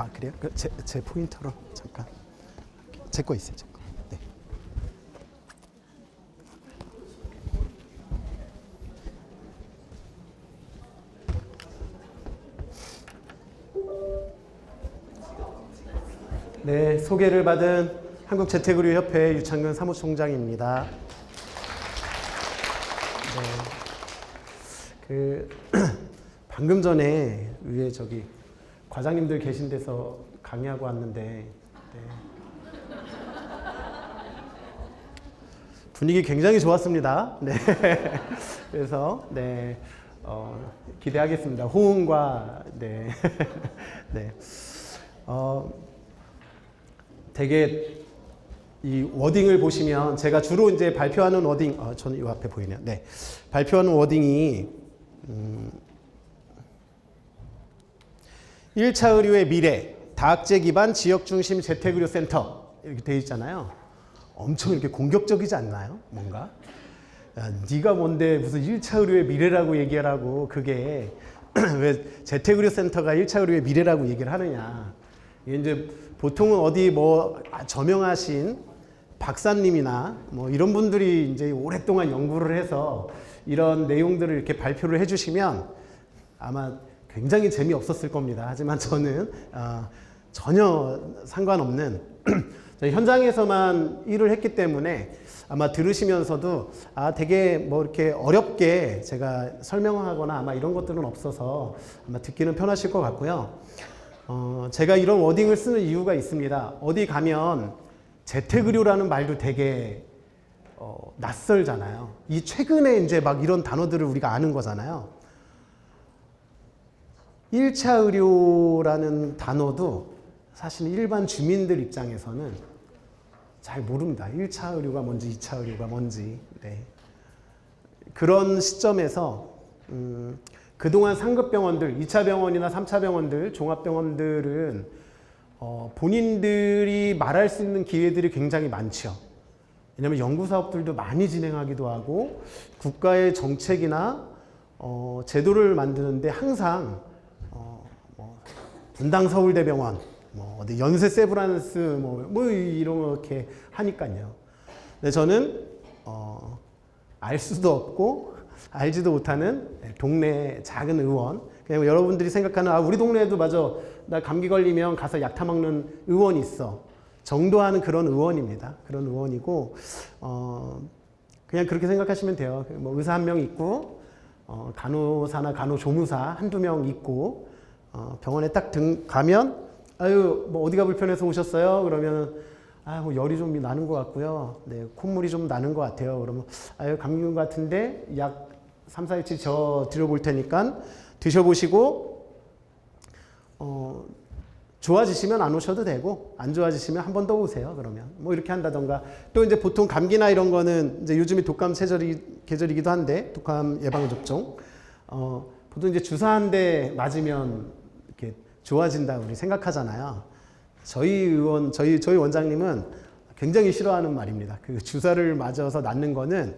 아, 그래요? 제 포인터로 잠깐. 제 거 있어요, 제 거. 네. 네, 소개를 받은 한국재택의료협회 유창근 사무총장입니다. 네, 방금 전에 위에 저기 과장님들 계신 데서 강의하고 왔는데 네. 분위기 굉장히 좋았습니다. 네, 그래서 네, 기대하겠습니다. 호응과 네, 네, 되게 이 워딩을 보시면 제가 주로 이제 발표하는 워딩, 저는 이 앞에 보이네요. 네, 발표하는 워딩이 1차 의료의 미래, 다학제 기반 지역 중심 재택의료센터 이렇게 되어 있잖아요. 엄청 이렇게 공격적이지 않나요? 뭔가? 야, 네가 뭔데 무슨 1차 의료의 미래라고 얘기하라고 그게 왜 재택의료센터가 1차 의료의 미래라고 얘기를 하느냐. 이게 이제 보통은 어디 뭐 저명하신 박사님이나 뭐 이런 분들이 이제 오랫동안 연구를 해서 이런 내용들을 이렇게 발표를 해주시면 아마 굉장히 재미없었을 겁니다. 하지만 저는 전혀 상관없는 현장에서만 일을 했기 때문에 아마 들으시면서도 되게 뭐 이렇게 어렵게 제가 설명하거나 아마 이런 것들은 없어서 아마 듣기는 편하실 것 같고요. 제가 이런 워딩을 쓰는 이유가 있습니다. 어디 가면 재택의료라는 말도 되게 낯설잖아요. 이 최근에 이제 막 이런 단어들을 우리가 아는 거잖아요. 1차 의료라는 단어도 사실 일반 주민들 입장에서는 잘 모릅니다. 1차 의료가 뭔지 2차 의료가 뭔지. 네. 그런 시점에서 그동안 상급병원들, 2차 병원이나 3차 병원들, 종합병원들은 본인들이 말할 수 있는 기회들이 굉장히 많죠. 왜냐하면 연구사업들도 많이 진행하기도 하고 국가의 정책이나 제도를 만드는데 항상 분당 서울대병원, 뭐 어디 연세 세브란스 뭐 이렇게 하니까요. 근데 저는 알 수도 없고 알지도 못하는 동네 작은 의원. 그냥 여러분들이 생각하는 우리 동네에도 맞아 나 감기 걸리면 가서 약 타먹는 의원이 있어 정도하는 그런 의원입니다. 그런 의원이고 그냥 그렇게 생각하시면 돼요. 뭐 의사 한 명 있고 간호사나 간호조무사 한두 명 있고 병원에 딱 가면 뭐 어디가 불편해서 오셨어요? 그러면 뭐 열이 좀 나는 것 같고요. 네, 콧물이 좀 나는 것 같아요. 그러면 감기인 것 같은데 약 3, 4일치 저 드려볼 테니까 드셔보시고 좋아지시면 안 오셔도 되고 안 좋아지시면 한 번 더 오세요. 그러면 뭐 이렇게 한다던가 또 이제 보통 감기나 이런 거는 이제 요즘이 독감 계절이기도 한데 독감 예방 접종 보통 이제 주사 한 대 맞으면 이렇게 좋아진다 우리 생각하잖아요. 저희 원장님은 굉장히 싫어하는 말입니다. 그 주사를 맞아서 낫는 거는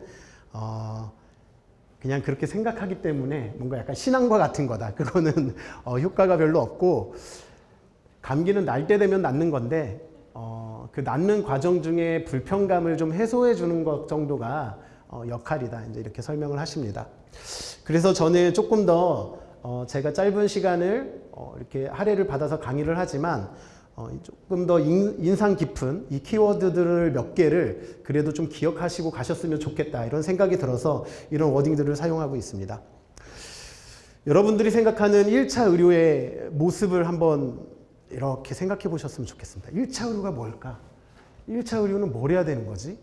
그냥 그렇게 생각하기 때문에 뭔가 약간 신앙과 같은 거다. 그거는 효과가 별로 없고 감기는 날 때 되면 낫는 건데 그 낫는 과정 중에 불편감을 좀 해소해 주는 것 정도가 역할이다. 이제 이렇게 설명을 하십니다. 그래서 저는 조금 더 제가 짧은 시간을 이렇게 할애를 받아서 강의를 하지만 조금 더 인상 깊은 이 키워드들을 몇 개를 그래도 좀 기억하시고 가셨으면 좋겠다 이런 생각이 들어서 이런 워딩들을 사용하고 있습니다. 여러분들이 생각하는 1차 의료의 모습을 한번 이렇게 생각해 보셨으면 좋겠습니다. 1차 의료가 뭘까? 1차 의료는 뭘 해야 되는 거지?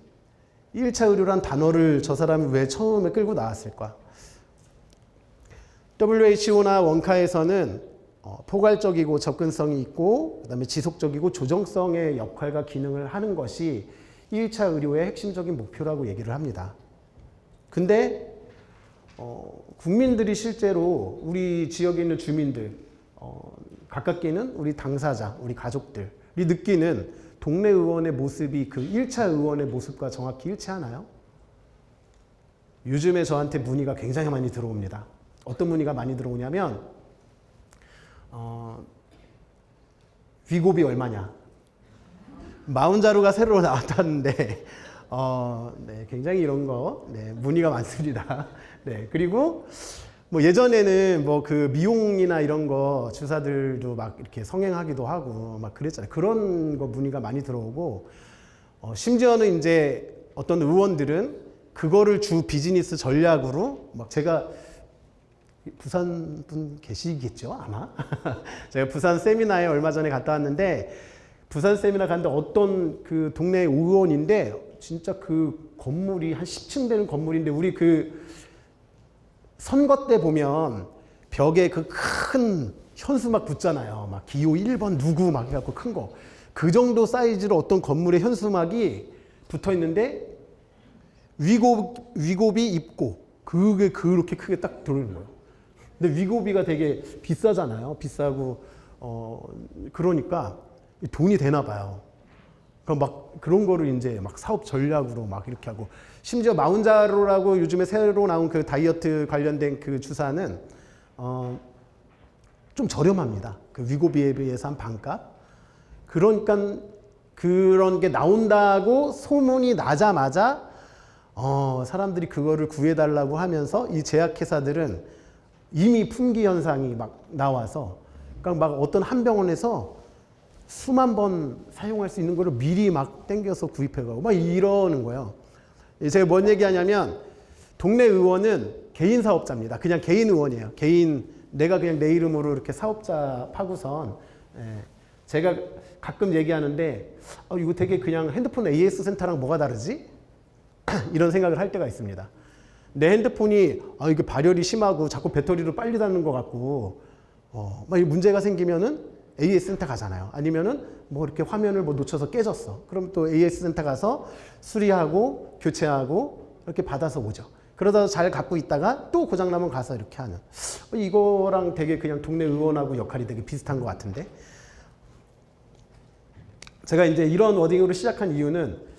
1차 의료란 단어를 저 사람이 왜 처음에 끌고 나왔을까? WHO나 원카에서는 포괄적이고 접근성이 있고 그다음에 지속적이고 조정성의 역할과 기능을 하는 것이 1차 의료의 핵심적인 목표라고 얘기를 합니다. 근데 국민들이 실제로 우리 지역에 있는 주민들 가깝게는 우리 당사자, 우리 가족들이 느끼는 동네 의원의 모습이 그 1차 의원의 모습과 정확히 일치하나요? 요즘에 저한테 문의가 굉장히 많이 들어옵니다. 어떤 문의가 많이 들어오냐면 위고비 얼마냐? 마운자루가 새로 나왔다는데 네, 굉장히 이런 거 네, 문의가 많습니다. 네, 그리고 뭐 예전에는 뭐 그 미용이나 이런 거 주사들도 막 이렇게 성행하기도 하고 막 그랬잖아요. 그런 거 문의가 많이 들어오고 심지어는 이제 어떤 의원들은 그거를 주 비즈니스 전략으로 막 제가 부산 분 계시겠죠 아마 제가 부산 세미나에 얼마 전에 갔다 왔는데 부산 세미나 갔는데 어떤 그 동네 의원인데 진짜 그 건물이 한 10층 되는 건물인데 우리 그 선거 때 보면 벽에 그 큰 현수막 붙잖아요. 막 기호 1번 누구 막 해갖고 큰 거. 그 정도 사이즈로 어떤 건물에 현수막이 붙어 있는데 위고비 입고 그게 그렇게 크게 딱 들어오는 거예요. 근데 위고비가 되게 비싸잖아요. 비싸고 그러니까 돈이 되나 봐요. 그럼 막 그런 거를 이제 막 사업 전략으로 막 이렇게 하고 심지어 마운자로라고 요즘에 새로 나온 그 다이어트 관련된 그 주사는 좀 저렴합니다. 그 위고비에 비해서 한 반값. 그러니까 그런 게 나온다고 소문이 나자마자 사람들이 그거를 구해달라고 하면서 이 제약회사들은 이미 품귀 현상이 막 나와서 그러니까 막 어떤 한 병원에서 수만 번 사용할 수 있는 거를 미리 막 땡겨서 구입해가고 막 이러는 거예요. 제가 뭔 얘기하냐면 동네 의원은 개인 사업자입니다. 그냥 개인 의원이에요. 내가 그냥 내 이름으로 이렇게 사업자 파고선 제가 가끔 얘기하는데 이거 되게 그냥 핸드폰 AS 센터랑 뭐가 다르지? 이런 생각을 할 때가 있습니다. 내 핸드폰이 이게 발열이 심하고 자꾸 배터리로 빨리 닳는 것 같고 막 문제가 생기면은 AS 센터 가잖아요. 아니면은 뭐 이렇게 화면을 뭐 놓쳐서 깨졌어. 그럼 또 AS 센터 가서 수리하고 교체하고 이렇게 받아서 오죠. 그러다 잘 갖고 있다가 또 고장나면 가서 이렇게 하는. 이거랑 되게 그냥 동네 의원하고 역할이 되게 비슷한 것 같은데. 제가 이제 이런 워딩으로 시작한 이유는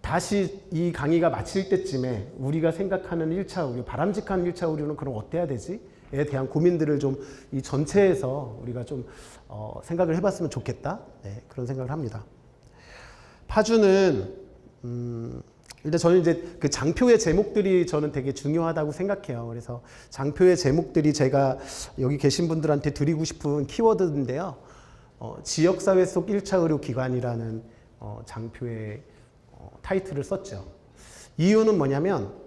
다시 이 강의가 마칠 때쯤에 우리가 생각하는 1차 의료, 바람직한 1차 의료는 그럼 어때야 되지? 에 대한 고민들을 좀 이 전체에서 우리가 좀 생각을 해봤으면 좋겠다. 네, 그런 생각을 합니다. 파주는 일단 저는 이제 그 장표의 제목들이 저는 되게 중요하다고 생각해요. 그래서 장표의 제목들이 제가 여기 계신 분들한테 드리고 싶은 키워드인데요. 지역사회 속 1차 의료기관이라는 장표의 타이틀을 썼죠. 이유는 뭐냐면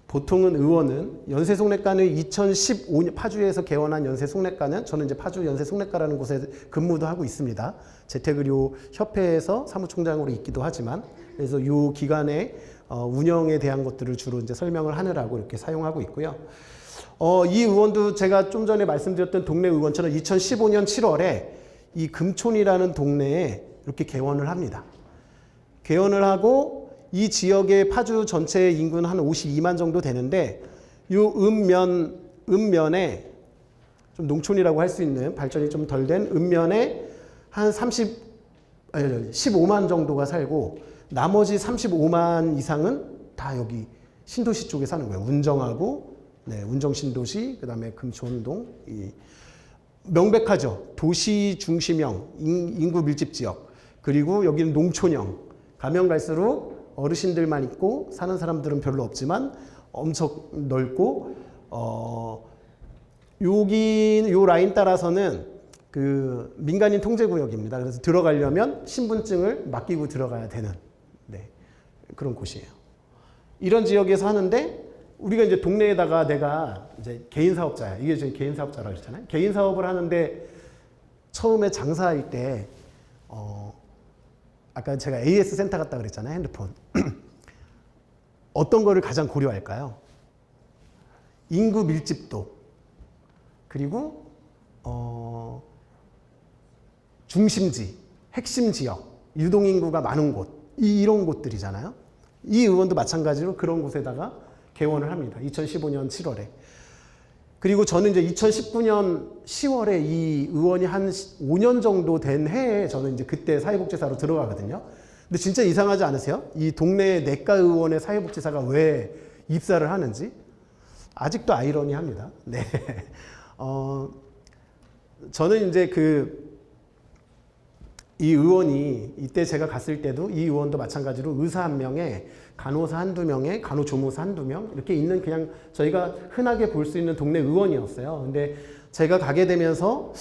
보통은 의원은 연세송내과는 2015년 파주에서 개원한 연세송내과는 저는 이제 파주 연세송내과라는 곳에 근무도 하고 있습니다. 재택의료협회에서 사무총장으로 있기도 하지만 그래서 이 기관의 운영에 대한 것들을 주로 이제 설명을 하느라고 이렇게 사용하고 있고요. 이 의원도 제가 좀 전에 말씀드렸던 동네 의원처럼 2015년 7월에 이 금촌이라는 동네에 이렇게 개원을 합니다. 개원을 하고 이 지역의 파주 전체 인구는 한 52만 정도 되는데 이 읍면에 좀 농촌이라고 할 수 있는 발전이 좀 덜 된 읍면에 한 15만 정도가 살고 나머지 35만 이상은 다 여기 신도시 쪽에 사는 거예요. 운정하고 운정 신도시 그다음에 금촌동 명백하죠. 도시 중심형 인구 밀집 지역 그리고 여기는 농촌형 가면 갈수록 어르신들만 있고 사는 사람들은 별로 없지만 엄청 넓고 여기 요 라인 따라서는 그 민간인 통제구역입니다. 그래서 들어가려면 신분증을 맡기고 들어가야 되는 그런 곳이에요. 이런 지역에서 하는데 우리가 이제 동네에다가 내가 이제 개인 사업자야. 이게 지금 개인 사업자라고 그랬잖아요. 개인 사업을 하는데 처음에 장사할 때 아까 제가 AS 센터 갔다 그랬잖아요. 핸드폰. 어떤 거를 가장 고려할까요? 인구 밀집도 그리고 중심지, 핵심 지역, 유동인구가 많은 곳 이런 곳들이잖아요. 이 의원도 마찬가지로 그런 곳에다가 개원을 합니다. 2015년 7월에. 그리고 저는 이제 2019년 10월에 이 의원이 한 5년 정도 된 해에 저는 이제 그때 사회복지사로 들어가거든요. 근데 진짜 이상하지 않으세요? 이 동네 내과 의원의 사회복지사가 왜 입사를 하는지 아직도 아이러니합니다. 네. 저는 이제 이 의원이 이때 제가 갔을 때도 이 의원도 마찬가지로 의사 한 명에 간호사 한두 명에 간호조무사 한두 명 이렇게 있는 그냥 저희가 흔하게 볼 수 있는 동네 의원이었어요. 근데 제가 가게 되면서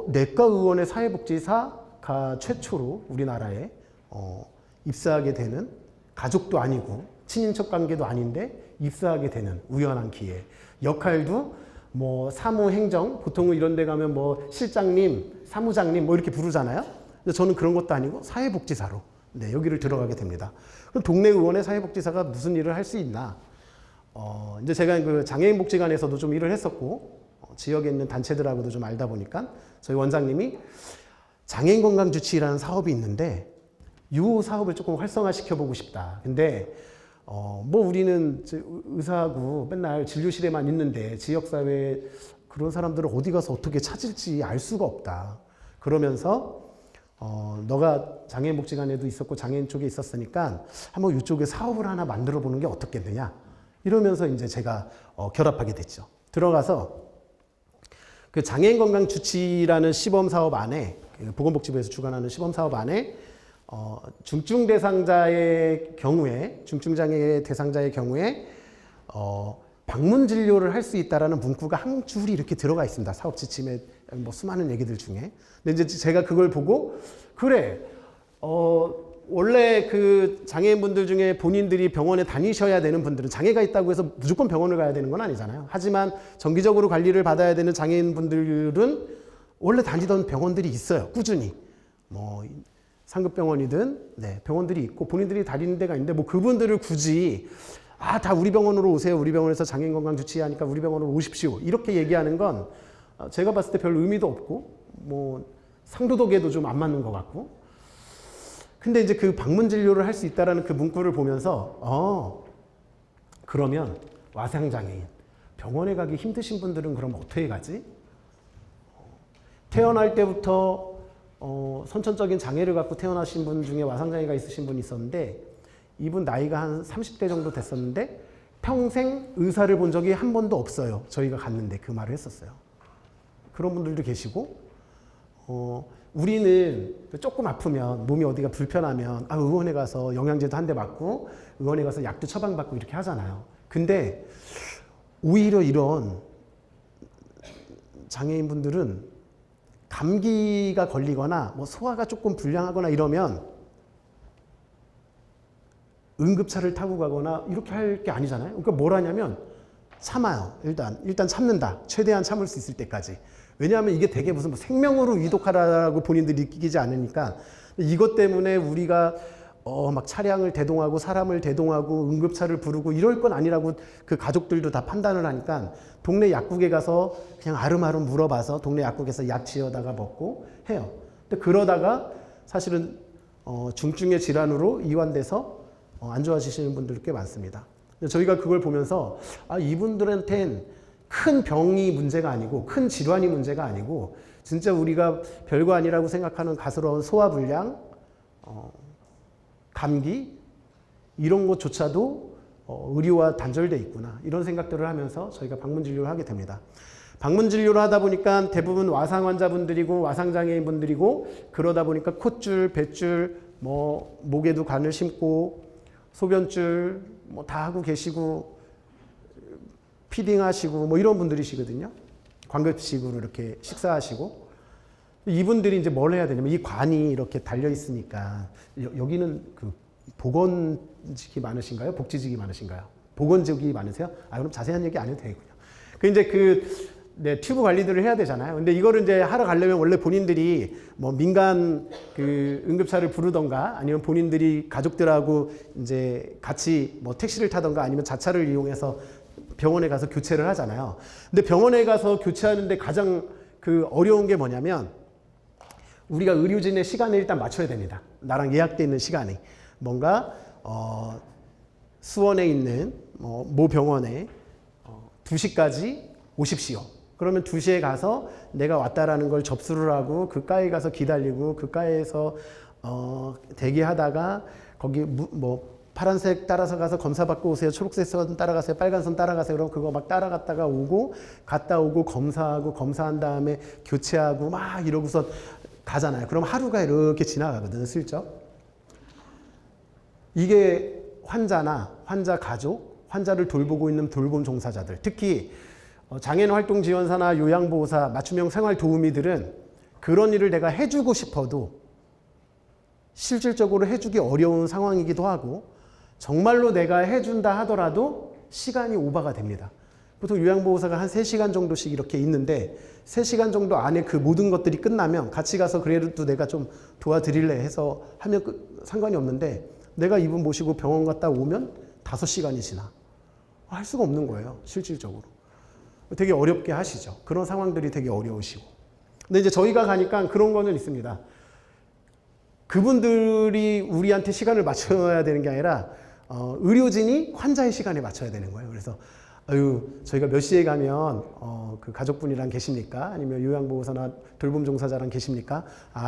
내과 의원의 사회복지사가 최초로 우리나라에 입사하게 되는, 가족도 아니고 친인척 관계도 아닌데 입사하게 되는 우연한 기회. 역할도 뭐 사무행정, 보통은 이런 데 가면 뭐 실장님, 사무장님 뭐 이렇게 부르잖아요. 근데 저는 그런 것도 아니고 사회복지사로 여기를 들어가게 됩니다. 그럼 동네 의원의 사회복지사가 무슨 일을 할 수 있나? 이제 제가 그 장애인복지관에서도 좀 일을 했었고 지역에 있는 단체들하고도 좀 알다 보니까 저희 원장님이 장애인건강주치의라는 사업이 있는데 이 사업을 조금 활성화시켜보고 싶다. 근데 뭐 우리는 의사하고 맨날 진료실에만 있는데 지역사회에 그런 사람들을 어디 가서 어떻게 찾을지 알 수가 없다. 그러면서 너가 장애인복지관에도 있었고 장애인 쪽에 있었으니까 한번 이쪽에 사업을 하나 만들어 보는 게 어떻겠느냐. 이러면서 이제 제가 결합하게 됐죠. 들어가서 그 장애인건강주치라는 시범사업 안에, 보건복지부에서 주관하는 시범사업 안에 중증 대상자의 경우에, 중증장애 대상자의 경우에 방문 진료를 할 수 있다라는 문구가 한 줄이 이렇게 들어가 있습니다. 사업 지침에 뭐 수많은 얘기들 중에. 근데 이제 제가 그걸 보고 그래, 원래 그 장애인분들 중에 본인들이 병원에 다니셔야 되는 분들은 장애가 있다고 해서 무조건 병원을 가야 되는 건 아니잖아요. 하지만 정기적으로 관리를 받아야 되는 장애인분들은 원래 다니던 병원들이 있어요. 꾸준히. 뭐 상급병원이든 병원들이 있고 본인들이 다니는 데가 있는데 뭐 그분들을 굳이 다 우리 병원으로 오세요. 우리 병원에서 장애인건강주치하니까 우리 병원으로 오십시오. 이렇게 얘기하는 건 제가 봤을 때 별 의미도 없고 뭐 상도덕에도 좀 안 맞는 것 같고. 근데 이제 그 방문 진료를 할 수 있다라는 그 문구를 보면서 그러면 와상장애인 병원에 가기 힘드신 분들은 그럼 어떻게 가지? 태어날 때부터 선천적인 장애를 갖고 태어나신 분 중에 와상장애가 있으신 분이 있었는데 이분 나이가 한 30대 정도 됐었는데 평생 의사를 본 적이 한 번도 없어요. 저희가 갔는데 그 말을 했었어요. 그런 분들도 계시고 우리는 조금 아프면 몸이 어디가 불편하면 의원에 가서 영양제도 한 대 맞고 의원에 가서 약도 처방받고 이렇게 하잖아요. 근데 오히려 이런 장애인분들은 감기가 걸리거나 뭐 소화가 조금 불량하거나 이러면 응급차를 타고 가거나 이렇게 할 게 아니잖아요. 그러니까 뭘 하냐면 참아요. 일단 참는다. 최대한 참을 수 있을 때까지. 왜냐하면 이게 되게 무슨 뭐 생명으로 위독하다고 본인들이 느끼지 않으니까. 이것 때문에 우리가 막 차량을 대동하고 사람을 대동하고 응급차를 부르고 이럴 건 아니라고 그 가족들도 다 판단을 하니까 동네 약국에 가서 그냥 아름아름 물어봐서 동네 약국에서 약 지어다가 먹고 해요. 근데 그러다가 사실은 중증의 질환으로 이완돼서 안 좋아지시는 분들 꽤 많습니다. 저희가 그걸 보면서 이분들한텐 큰 병이 문제가 아니고 큰 질환이 문제가 아니고 진짜 우리가 별거 아니라고 생각하는 가스러운 소화불량, 감기 이런 것조차도 의료와 단절돼 있구나 이런 생각들을 하면서 저희가 방문 진료를 하게 됩니다. 방문 진료를 하다 보니까 대부분 와상 환자분들이고 와상장애인분들이고 그러다 보니까 콧줄, 뱃줄, 뭐 목에도 관을 심고 소변줄 뭐 다 하고 계시고 피딩 하시고 뭐 이런 분들이시거든요. 광급식으로 이렇게 식사하시고 이분들이 이제 뭘 해야 되냐면 이 관이 이렇게 달려 있으니까 여기는 그 보건직이 많으신가요? 복지직이 많으신가요? 보건직이 많으세요? 그럼 자세한 얘기 안 해도 되겠군요. 그 이제 튜브 관리들을 해야 되잖아요. 근데 이거를 이제 하러 가려면 원래 본인들이 뭐 민간 그 응급차를 부르던가 아니면 본인들이 가족들하고 이제 같이 뭐 택시를 타던가 아니면 자차를 이용해서 병원에 가서 교체를 하잖아요. 근데 병원에 가서 교체하는데 가장 그 어려운 게 뭐냐면 우리가 의료진의 시간을 일단 맞춰야 됩니다. 나랑 예약돼 있는 시간에 뭔가 수원에 있는 모 병원에 2시까지 오십시오. 그러면 2시에 가서 내가 왔다라는 걸 접수를 하고 그 과에 가서 기다리고 그 과에서 대기하다가 거기 뭐 파란색 따라서 가서 검사 받고 오세요. 초록색 선 따라가세요. 빨간 선 따라가세요. 그럼 그거 막 따라갔다가 오고 갔다 오고 검사하고 검사한 다음에 교체하고 막 이러고서 가잖아요. 그럼 하루가 이렇게 지나가거든요. 슬쩍. 이게 환자나 환자 가족, 환자를 돌보고 있는 돌봄 종사자들, 특히 장애인 활동 지원사나 요양보호사, 맞춤형 생활 도우미들은 그런 일을 내가 해주고 싶어도 실질적으로 해주기 어려운 상황이기도 하고, 정말로 내가 해준다 하더라도 시간이 오버가 됩니다. 보통 요양보호사가 한 3시간 정도씩 이렇게 있는데 3시간 정도 안에 그 모든 것들이 끝나면 같이 가서 그래도 내가 좀 도와드릴래 해서 하면 상관이 없는데, 내가 이분 모시고 병원 갔다 오면 5시간이 지나. 할 수가 없는 거예요, 실질적으로. 되게 어렵게 하시죠. 그런 상황들이 되게 어려우시고. 근데 이제 저희가 가니까 그런 거는 있습니다. 그분들이 우리한테 시간을 맞춰야 되는 게 아니라 의료진이 환자의 시간에 맞춰야 되는 거예요. 그래서 저희가 몇 시에 가면 그 가족분이랑 계십니까? 아니면 요양보호사나 돌봄 종사자랑 계십니까?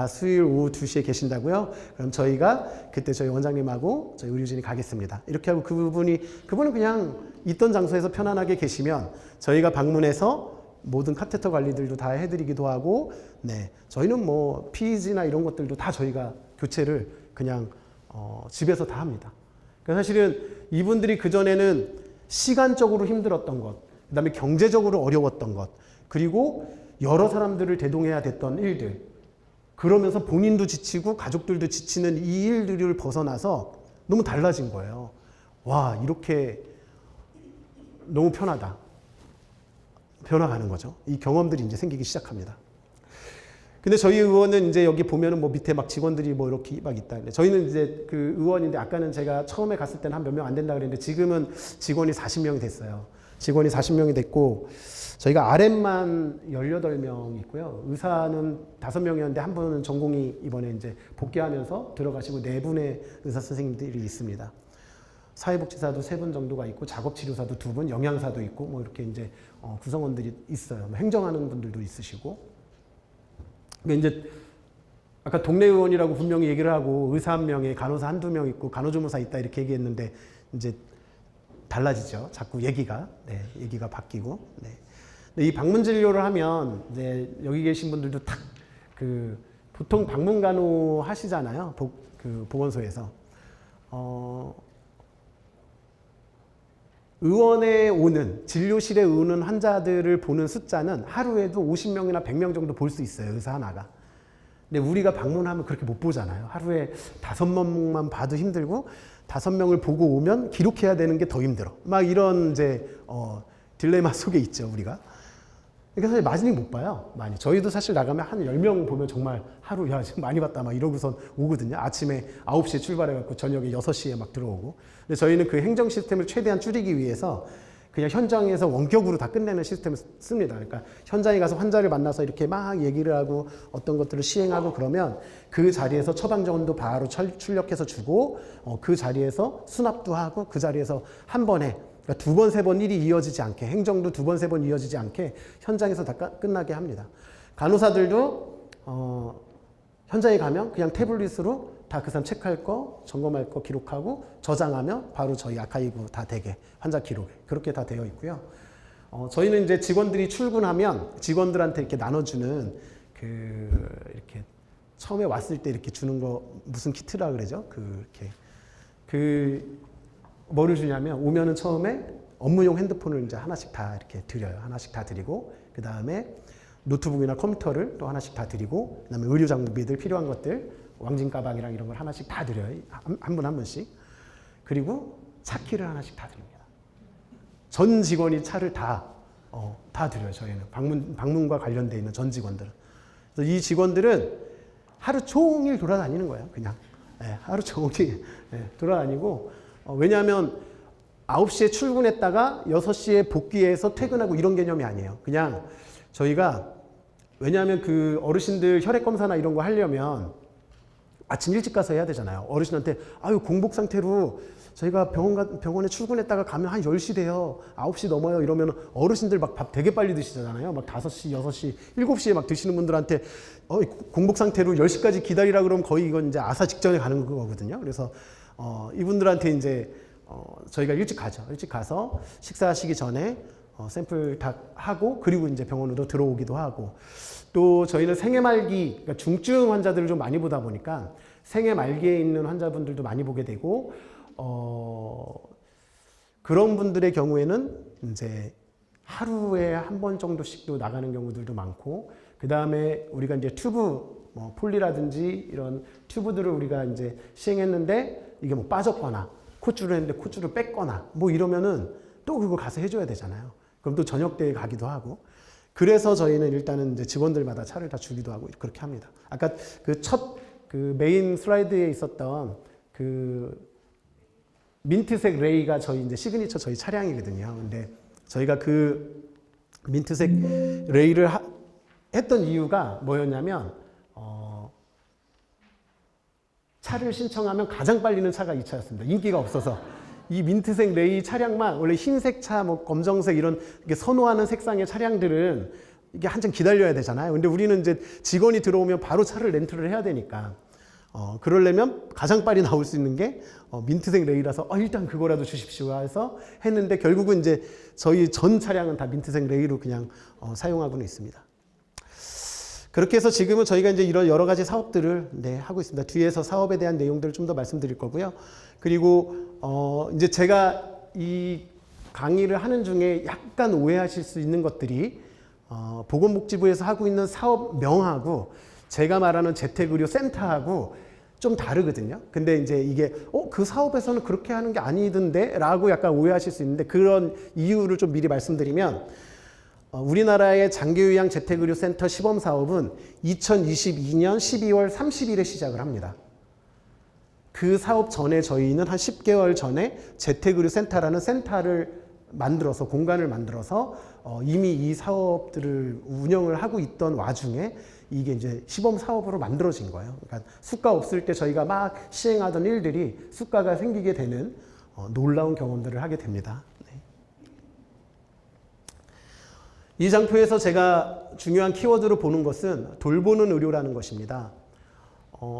수요일 오후 2시에 계신다고요? 그럼 저희가 그때 저희 원장님하고 저희 의료진이 가겠습니다. 이렇게 하고 그분은 그냥 있던 장소에서 편안하게 계시면 저희가 방문해서 모든 카테터 관리들도 다 해드리기도 하고, 네, 저희는 뭐 PEG나 이런 것들도 다 저희가 교체를 그냥 집에서 다 합니다. 그러니까 사실은 이분들이 그전에는 시간적으로 힘들었던 것, 그 다음에 경제적으로 어려웠던 것, 그리고 여러 사람들을 대동해야 됐던 일들, 그러면서 본인도 지치고 가족들도 지치는 이 일들을 벗어나서 너무 달라진 거예요. 와, 이렇게 너무 편하다. 변화가는 거죠. 이 경험들이 이제 생기기 시작합니다. 근데 저희 의원은 이제 여기 보면은 뭐 밑에 막 직원들이 뭐 이렇게 막 있다. 저희는 이제 그 의원인데, 아까는 제가 처음에 갔을 때는 한 몇 명 안 된다 그랬는데 지금은 직원이 40명이 됐어요. 직원이 40명이 됐고, 저희가 RM만 18명 있고요. 의사는 5명이었는데 한 분은 전공이 이번에 이제 복귀하면서 들어가시고 4분의 의사 선생님들이 있습니다. 사회복지사도 3분 정도가 있고, 작업치료사도 2분, 영양사도 있고, 뭐 이렇게 이제 구성원들이 있어요. 뭐 행정하는 분들도 있으시고. 그러니까 이제 아까 동네 의원이라고 분명히 얘기를 하고, 의사 1명에 간호사 1-2명 있고 간호조무사 있다 이렇게 얘기했는데, 이제 달라지죠. 자꾸 얘기가 바뀌고. 네. 근데 이 방문 진료를 하면 이제 여기 계신 분들도 딱 보통 방문 간호 하시잖아요. 보건소에서. 의원에 오는, 진료실에 오는 환자들을 보는 숫자는 하루에도 50명이나 100명 정도 볼 수 있어요, 의사 하나가. 근데 우리가 방문하면 그렇게 못 보잖아요. 하루에 5명만 봐도 힘들고, 5명을 보고 오면 기록해야 되는 게 더 힘들어. 막 이런 이제 딜레마 속에 있죠, 우리가. 그러니까 사실 많이 못 봐요, 많이. 저희도 사실 나가면 한 10명 보면 정말 하루, 야, 지금 많이 봤다, 막 이러고선 오거든요. 아침에 9시에 출발해갖고 저녁에 6시에 막 들어오고. 근데 저희는 그 행정 시스템을 최대한 줄이기 위해서 그냥 현장에서 원격으로 다 끝내는 시스템을 씁니다. 그러니까 현장에 가서 환자를 만나서 이렇게 막 얘기를 하고 어떤 것들을 시행하고 그러면 그 자리에서 처방전도 바로 출력해서 주고, 그 자리에서 수납도 하고, 그 자리에서 한 번에, 그러니까 2번, 3번 일이 이어지지 않게, 행정도 2번, 3번 이어지지 않게 현장에서 다 끝나게 합니다. 간호사들도 현장에 가면 그냥 태블릿으로 다 그 사람 체크할 거, 점검할 거 기록하고 저장하면 바로 저희 아카이브 다 되게, 환자 기록에 그렇게 다 되어 있고요. 저희는 이제 직원들이 출근하면 직원들한테 이렇게 나눠주는 이렇게 처음에 왔을 때 이렇게 주는 거 무슨 키트라 그러죠? 뭐를 주냐면, 오면은 처음에 업무용 핸드폰을 이제 하나씩 다 이렇게 드려요. 하나씩 다 드리고, 그 다음에 노트북이나 컴퓨터를 또 하나씩 다 드리고, 그 다음에 의료 장비들 필요한 것들, 왕진 가방이랑 이런 걸 하나씩 다 드려요. 한 분 한 분씩. 그리고 차키를 하나씩 다 드립니다. 전 직원이 차를 다 드려요. 저희는 방문과 관련돼 있는 전 직원들은. 그래서 이 직원들은 하루 종일 돌아다니는 거예요. 그냥 하루 종일 돌아다니고, 왜냐하면 9시에 출근했다가 6시에 복귀해서 퇴근하고 이런 개념이 아니에요. 그냥 저희가, 왜냐하면 그 어르신들 혈액 검사나 이런 거 하려면 아침 일찍 가서 해야 되잖아요. 어르신한테 공복 상태로 저희가 병원에 출근했다가 가면 한 10시 돼요. 9시 넘어요. 이러면 어르신들 막 밥 되게 빨리 드시잖아요. 막 5시, 6시, 7시에 막 드시는 분들한테 공복 상태로 10시까지 기다리라 그러면 거의 이건 이제 아사 직전에 가는 거거든요. 그래서 이분들한테 이제 저희가 일찍 가죠. 일찍 가서 식사하시기 전에 샘플 다 하고 그리고 이제 병원으로 들어오기도 하고 또 저희는 생애 말기 그러니까 중증 환자들을 좀 많이 보다 보니까 생애 말기에 있는 환자분들도 많이 보게 되고 그런 분들의 경우에는 이제 하루에 한 번 정도씩도 나가는 경우들도 많고 그 다음에 우리가 이제 튜브 뭐 폴리라든지 이런 튜브들을 우리가 이제 시행했는데 이게 뭐 빠졌거나 콧줄을 했는데 콧줄을 뺐거나 뭐 이러면은 또 그거 가서 해줘야 되잖아요. 그럼 또 저녁때에 가기도 하고 그래서 저희는 일단은 이제 직원들마다 차를 다 주기도 하고 그렇게 합니다. 아까 그 첫 그 메인 슬라이드에 있었던 그 민트색 레이가 저희 이제 시그니처 저희 차량이거든요. 근데 저희가 그 민트색 레이를 했던 이유가 뭐였냐면 차를 신청하면 가장 빨리는 차가 이 차였습니다. 인기가 없어서. 이 민트색 레이 차량만 원래 흰색 차, 뭐 검정색 이런 선호하는 색상의 차량들은 이게 한참 기다려야 되잖아요. 근데 우리는 이제 직원이 들어오면 바로 차를 렌트를 해야 되니까 그러려면 가장 빨리 나올 수 있는 게 민트색 레이라서 일단 그거라도 주십시오 해서 했는데 결국은 이제 저희 전 차량은 다 민트색 레이로 그냥 사용하고는 있습니다. 그렇게 해서 지금은 저희가 이제 이런 여러 가지 사업들을 하고 있습니다. 뒤에서 사업에 대한 내용들을 좀 더 말씀드릴 거고요. 그리고 이제 제가 이 강의를 하는 중에 약간 오해하실 수 있는 것들이 보건복지부에서 하고 있는 사업명하고 제가 말하는 재택의료 센터하고 좀 다르거든요. 근데 이제 이게 그 사업에서는 그렇게 하는 게 아니던데 라고 약간 오해하실 수 있는데 그런 이유를 좀 미리 말씀드리면 우리나라의 장기요양 재택의료센터 시범사업은 2022년 12월 30일에 시작을 합니다. 그 사업 전에 저희는 한 10개월 전에 재택의료센터라는 센터를 만들어서 공간을 만들어서 이미 이 사업들을 운영을 하고 있던 와중에 이게 이제 시범 사업으로 만들어진 거예요. 그러니까 수가 없을 때 저희가 막 시행하던 일들이 수가가 생기게 되는 놀라운 경험들을 하게 됩니다. 이 장표에서 제가 중요한 키워드로 보는 것은 돌보는 의료라는 것입니다.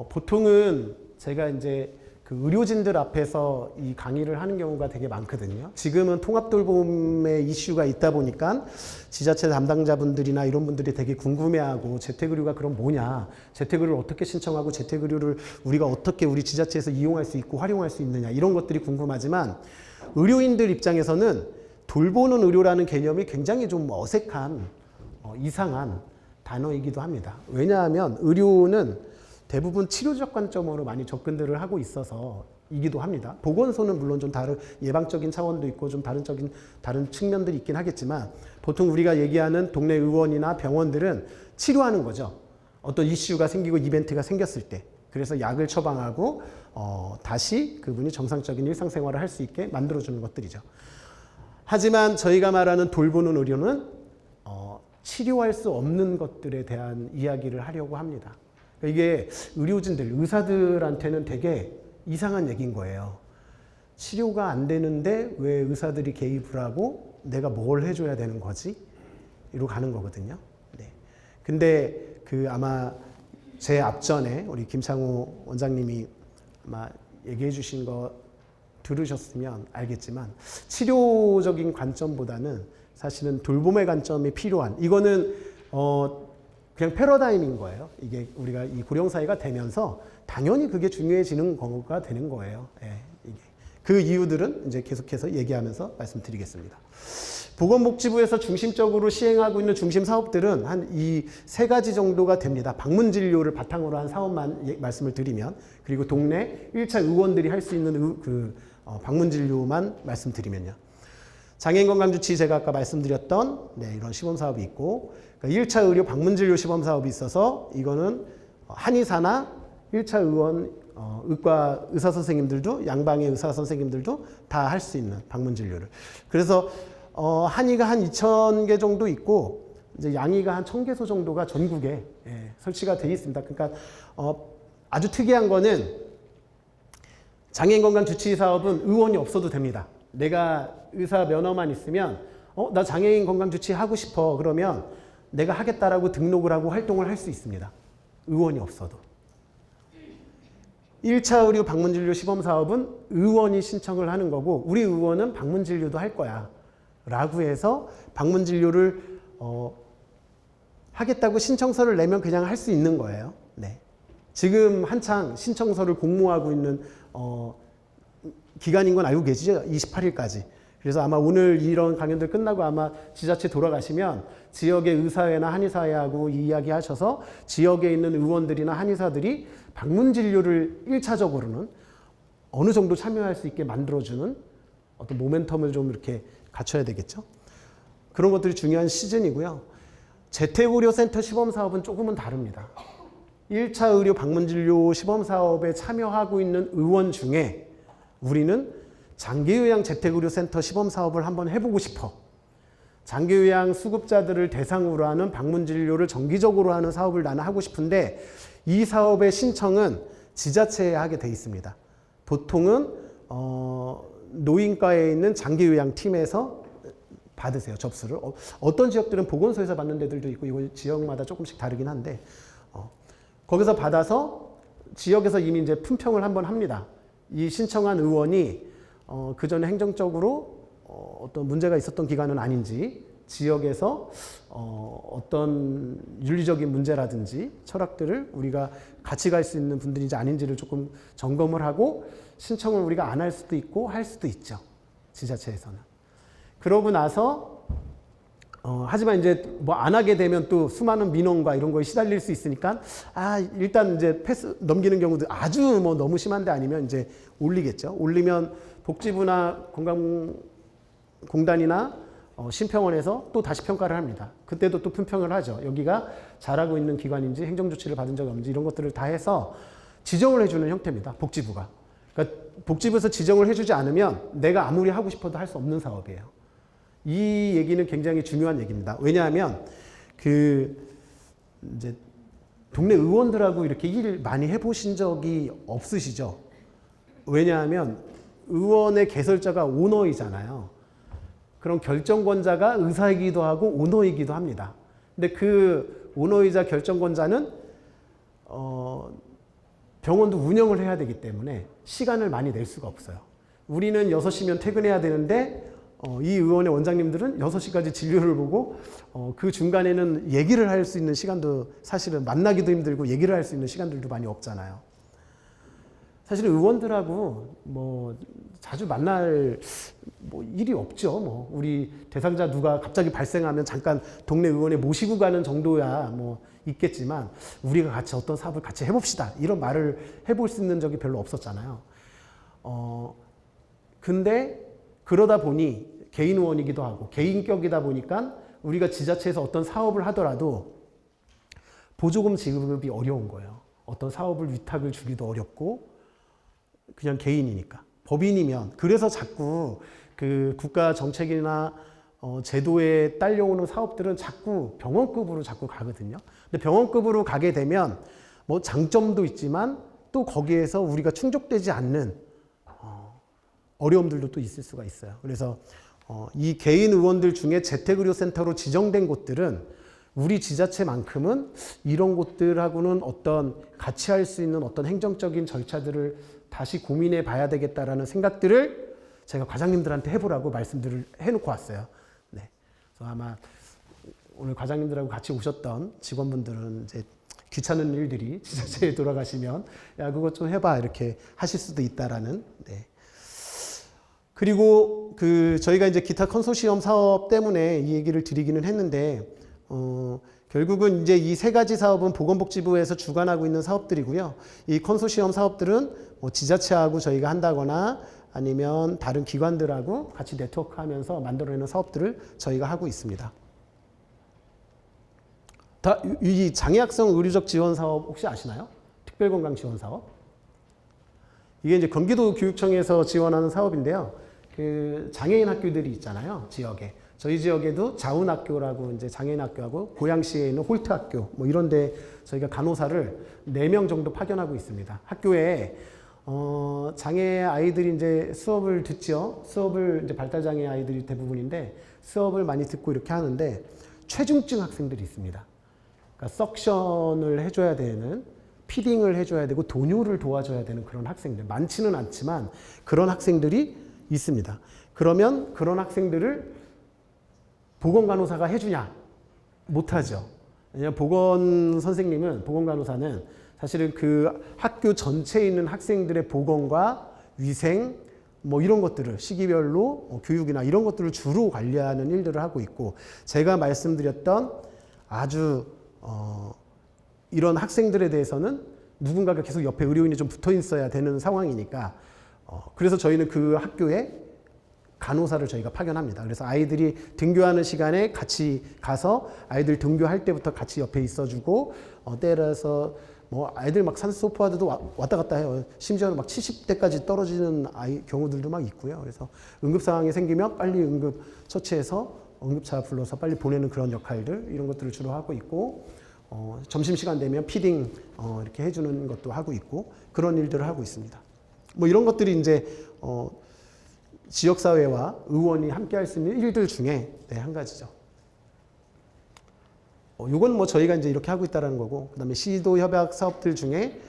보통은 제가 이제 그 의료진들 앞에서 이 강의를 하는 경우가 되게 많거든요. 지금은 통합돌봄의 이슈가 있다 보니까 지자체 담당자분들이나 이런 분들이 되게 궁금해하고 재택의료가 그럼 뭐냐, 재택의료를 어떻게 신청하고 재택의료를 우리가 어떻게 우리 지자체에서 이용할 수 있고 활용할 수 있느냐 이런 것들이 궁금하지만 의료인들 입장에서는 돌보는 의료라는 개념이 굉장히 좀 어색한 이상한 단어이기도 합니다. 왜냐하면 의료는 대부분 치료적 관점으로 많이 접근들을 하고 있어서 이기도 합니다. 보건소는 물론 좀 다른 예방적인 차원도 있고 좀 다른 측면들이 있긴 하겠지만 보통 우리가 얘기하는 동네 의원이나 병원들은 치료하는 거죠. 어떤 이슈가 생기고 이벤트가 생겼을 때. 그래서 약을 처방하고 다시 그분이 정상적인 일상생활을 할 수 있게 만들어주는 것들이죠. 하지만 저희가 말하는 돌보는 의료는 치료할 수 없는 것들에 대한 이야기를 하려고 합니다. 이게 의료진들, 의사들한테는 되게 이상한 얘기인 거예요. 치료가 안 되는데 왜 의사들이 개입을 하고 내가 뭘 해줘야 되는 거지? 이로 가는 거거든요. 네. 근데 아마 제 앞전에 우리 김창우 원장님이 아마 얘기해 주신 거 들으셨으면 알겠지만 치료적인 관점보다는 사실은 돌봄의 관점이 필요한 이거는 그냥 패러다임인 거예요. 이게 우리가 이 고령사회가 되면서 당연히 그게 중요해지는 거가 되는 거예요. 예, 이게. 그 이유들은 이제 계속해서 얘기하면서 말씀드리겠습니다. 보건복지부에서 중심적으로 시행하고 있는 중심 사업들은 한 이 세 가지 정도가 됩니다. 방문 진료를 바탕으로 한 사업만 말씀을 드리면 그리고 동네 1차 의원들이 할 수 있는 방문 진료만 말씀드리면요. 장애인 건강주치 제가 아까 말씀드렸던 이런 시범사업이 있고 그러니까 1차 의료 방문진료 시범사업이 있어서 이거는 한의사나 1차 의원 의과 의사선생님들도 양방의 의사선생님들도 다 할 수 있는 방문진료를 그래서 한의가 한 2,000개 정도 있고 이제 양의가 한 1,000개소 정도가 전국에 설치가 되어 있습니다. 그러니까 아주 특이한 거는 장애인 건강 주치 사업은 의원이 없어도 됩니다. 내가 의사 면허만 있으면 나 장애인 건강 주치 하고 싶어 그러면 내가 하겠다라고 등록을 하고 활동을 할 수 있습니다. 의원이 없어도. 1차 의료 방문진료 시범사업은 의원이 신청을 하는 거고 우리 의원은 방문진료도 할 거야. 라고 해서 방문 진료를 하겠다고 신청서를 내면 그냥 할 수 있는 거예요. 네. 지금 한창 신청서를 공모하고 있는 기간인 건 알고 계시죠? 28일까지. 그래서 아마 오늘 이런 강연들 끝나고 아마 지자체 돌아가시면 지역의 의사회나 한의사회하고 이야기하셔서 지역에 있는 의원들이나 한의사들이 방문 진료를 1차적으로는 어느 정도 참여할 수 있게 만들어주는 어떤 모멘텀을 좀 이렇게 갖춰야 되겠죠. 그런 것들이 중요한 시즌이고요. 재택의료센터 시범사업은 조금은 다릅니다. 1차 의료 방문진료 시범사업에 참여하고 있는 의원 중에 우리는 장기요양 재택의료센터 시범사업을 한번 해보고 싶어. 장기요양 수급자들을 대상으로 하는 방문진료를 정기적으로 하는 사업을 나는 하고 싶은데 이 사업의 신청은 지자체에 하게 돼 있습니다. 보통은 노인과에 있는 장기요양팀에서 받으세요. 접수를. 어떤 지역들은 보건소에서 받는 데들도 있고 이거 지역마다 조금씩 다르긴 한데 거기서 받아서 지역에서 이미 이제 품평을 한번 합니다. 이 신청한 의원이 그 전에 행정적으로 어떤 문제가 있었던 기간은 아닌지 지역에서 어떤 윤리적인 문제라든지 철학들을 우리가 같이 갈 수 있는 분들인지 아닌지를 조금 점검을 하고 신청을 우리가 안 할 수도 있고 할 수도 있죠. 지자체에서는. 그러고 나서 하지만 이제 뭐 안 하게 되면 또 수많은 민원과 이런 거에 시달릴 수 있으니까 일단 이제 패스 넘기는 경우도 아주 뭐 너무 심한데 아니면 이제 올리겠죠. 올리면 복지부나 건강공단이나 심평원에서 또 다시 평가를 합니다. 그때도 또 품평을 하죠. 여기가 잘하고 있는 기관인지 행정조치를 받은 적이 없는지 이런 것들을 다 해서 지정을 해주는 형태입니다. 복지부가. 그러니까 복지부에서 지정을 해주지 않으면 내가 아무리 하고 싶어도 할 수 없는 사업이에요. 이 얘기는 굉장히 중요한 얘기입니다. 왜냐하면 이제 동네 의원들하고 이렇게 일 많이 해보신 적이 없으시죠? 왜냐하면 의원의 개설자가 오너이잖아요. 그럼 결정권자가 의사이기도 하고 오너이기도 합니다. 근데 그 오너이자 결정권자는 병원도 운영을 해야 되기 때문에 시간을 많이 낼 수가 없어요. 우리는 6시면 퇴근해야 되는데 이 의원의 원장님들은 6시까지 진료를 보고 그 중간에는 얘기를 할 수 있는 시간도 사실은 만나기도 힘들고 얘기를 할 수 있는 시간들도 많이 없잖아요. 사실 의원들하고 뭐 자주 만날 뭐 일이 없죠. 뭐 우리 대상자 누가 갑자기 발생하면 잠깐 동네 의원에 모시고 가는 정도야 뭐 있겠지만 우리가 같이 어떤 사업을 같이 해봅시다 이런 말을 해볼 수 있는 적이 별로 없었잖아요. 근데 그러다 보니 개인 의원이기도 하고 개인격이다 보니까 우리가 지자체에서 어떤 사업을 하더라도 보조금 지급이 어려운 거예요. 어떤 사업을 위탁을 주기도 어렵고 그냥 개인이니까. 법인이면 그래서 자꾸 그 국가 정책이나 제도에 딸려오는 사업들은 자꾸 병원급으로 자꾸 가거든요. 근데 병원급으로 가게 되면 뭐 장점도 있지만 또 거기에서 우리가 충족되지 않는 어려움들도 또 있을 수가 있어요. 그래서 이 개인 의원들 중에 재택의료센터로 지정된 곳들은 우리 지자체만큼은 이런 곳들하고는 어떤 같이 할 수 있는 어떤 행정적인 절차들을 다시 고민해 봐야 되겠다라는 생각들을 제가 과장님들한테 해보라고 말씀들을 해놓고 왔어요. 네. 그래서 아마 오늘 과장님들하고 같이 오셨던 직원분들은 이제 귀찮은 일들이 지자체에 돌아가시면 야 그것 좀 해봐 이렇게 하실 수도 있다라는. 네. 그리고 저희가 이제 기타 컨소시엄 사업 때문에 이 얘기를 드리기는 했는데 결국은 이제 이 세 가지 사업은 보건복지부에서 주관하고 있는 사업들이고요. 이 컨소시엄 사업들은 뭐 지자체하고 저희가 한다거나 아니면 다른 기관들하고 같이 네트워크하면서 만들어내는 사업들을 저희가 하고 있습니다. 이 장애학성 의료적 지원 사업 혹시 아시나요? 특별건강 지원 사업? 이게 이제 경기도 교육청에서 지원하는 사업인데요. 그 장애인 학교들이 있잖아요, 지역에. 저희 지역에도 자운학교라고 이제 장애인 학교하고 고양시에 있는 홀트 학교 뭐 이런데 저희가 간호사를 4명 정도 파견하고 있습니다. 학교에 장애 아이들이 이제 수업을 듣죠. 수업을 이제 발달장애 아이들이 대부분인데 수업을 많이 듣고 이렇게 하는데 최중증 학생들이 있습니다. 그러니까 석션을 해줘야 되는, 피딩을 해줘야 되고 도뇨를 도와줘야 되는 그런 학생들 많지는 않지만 그런 학생들이 있습니다. 그러면 그런 학생들을 보건간호사가 해주냐? 못하죠. 왜냐하면 보건간호사는 사실은 그 학교 전체에 있는 학생들의 보건과 위생, 뭐 이런 것들을 시기별로 교육이나 이런 것들을 주로 관리하는 일들을 하고 있고, 제가 말씀드렸던 아주 이런 학생들에 대해서는 누군가가 계속 옆에 의료인이 좀 붙어 있어야 되는 상황이니까, 그래서 저희는 그 학교에 간호사를 저희가 파견합니다. 그래서 아이들이 등교하는 시간에 같이 가서 아이들 등교할 때부터 같이 옆에 있어주고, 때려서 뭐 아이들 막 산소포화도도 왔다 갔다 해요. 심지어는 막 70대까지 떨어지는 경우들도 막 있고요. 그래서 응급 상황이 생기면 빨리 응급 처치해서 응급차 불러서 빨리 보내는 그런 역할들, 이런 것들을 주로 하고 있고, 점심시간 되면 피딩 이렇게 해주는 것도 하고 있고, 그런 일들을 하고 있습니다. 뭐 이런 것들이 이제 지역사회와 의원이 함께 할 수 있는 일들 중에 한 가지죠. 이건 뭐 저희가 이제 이렇게 하고 있다는 거고, 그 다음에 시도 협약 사업들 중에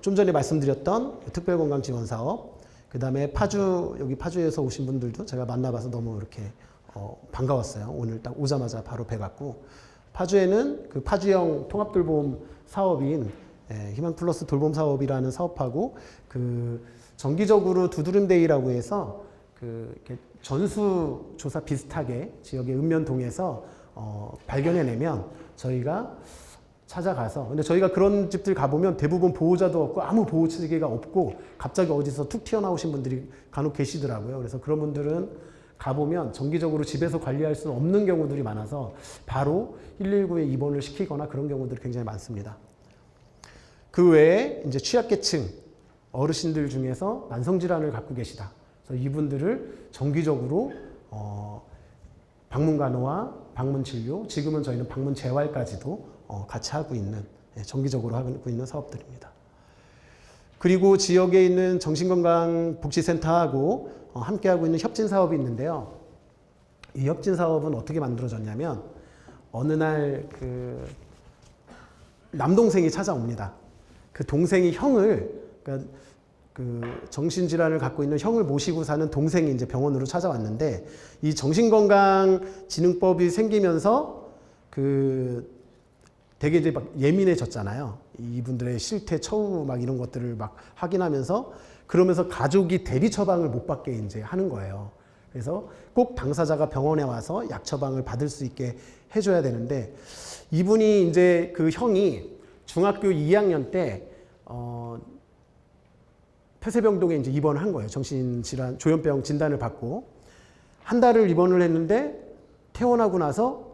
좀 전에 말씀드렸던 특별건강지원사업, 그 다음에 여기 파주에서 오신 분들도 제가 만나봐서 너무 이렇게 반가웠어요. 오늘 딱 오자마자 바로 뵈갖고, 파주에는 그 파주형 통합돌봄 사업인 희망플러스 돌봄 사업이라는 사업하고, 그 정기적으로 두드림데이라고 해서 그 전수조사 비슷하게 지역의 읍면동에서 발견해내면 저희가 찾아가서, 근데 저희가 그런 집들 가보면 대부분 보호자도 없고 아무 보호 체계가 없고 갑자기 어디서 툭 튀어나오신 분들이 간혹 계시더라고요. 그래서 그런 분들은 가보면 정기적으로 집에서 관리할 수 없는 경우들이 많아서 바로 119에 입원을 시키거나 그런 경우들이 굉장히 많습니다. 그 외에 이제 취약계층 어르신들 중에서 만성질환을 갖고 계시다. 그래서 이분들을 정기적으로 방문간호와 방문진료, 지금은 저희는 방문재활까지도 같이 하고 있는, 정기적으로 하고 있는 사업들입니다. 그리고 지역에 있는 정신건강복지센터하고 함께하고 있는 협진사업이 있는데요. 이 협진사업은 어떻게 만들어졌냐면, 어느 날 그 남동생이 찾아옵니다. 그 동생이 그러니까 그 정신질환을 갖고 있는 형을 모시고 사는 동생이 이제 병원으로 찾아왔는데, 이 정신건강진흥법이 생기면서 되게 이제 막 예민해졌잖아요. 이분들의 실태, 처우 막 이런 것들을 막 확인하면서, 그러면서 가족이 대리 처방을 못 받게 이제 하는 거예요. 그래서 꼭 당사자가 병원에 와서 약 처방을 받을 수 있게 해줘야 되는데, 이분이 이제 그 형이 중학교 2학년 때 폐쇄병동에 이제 입원을 한 거예요. 정신질환, 조현병 진단을 받고 한 달을 입원을 했는데, 퇴원하고 나서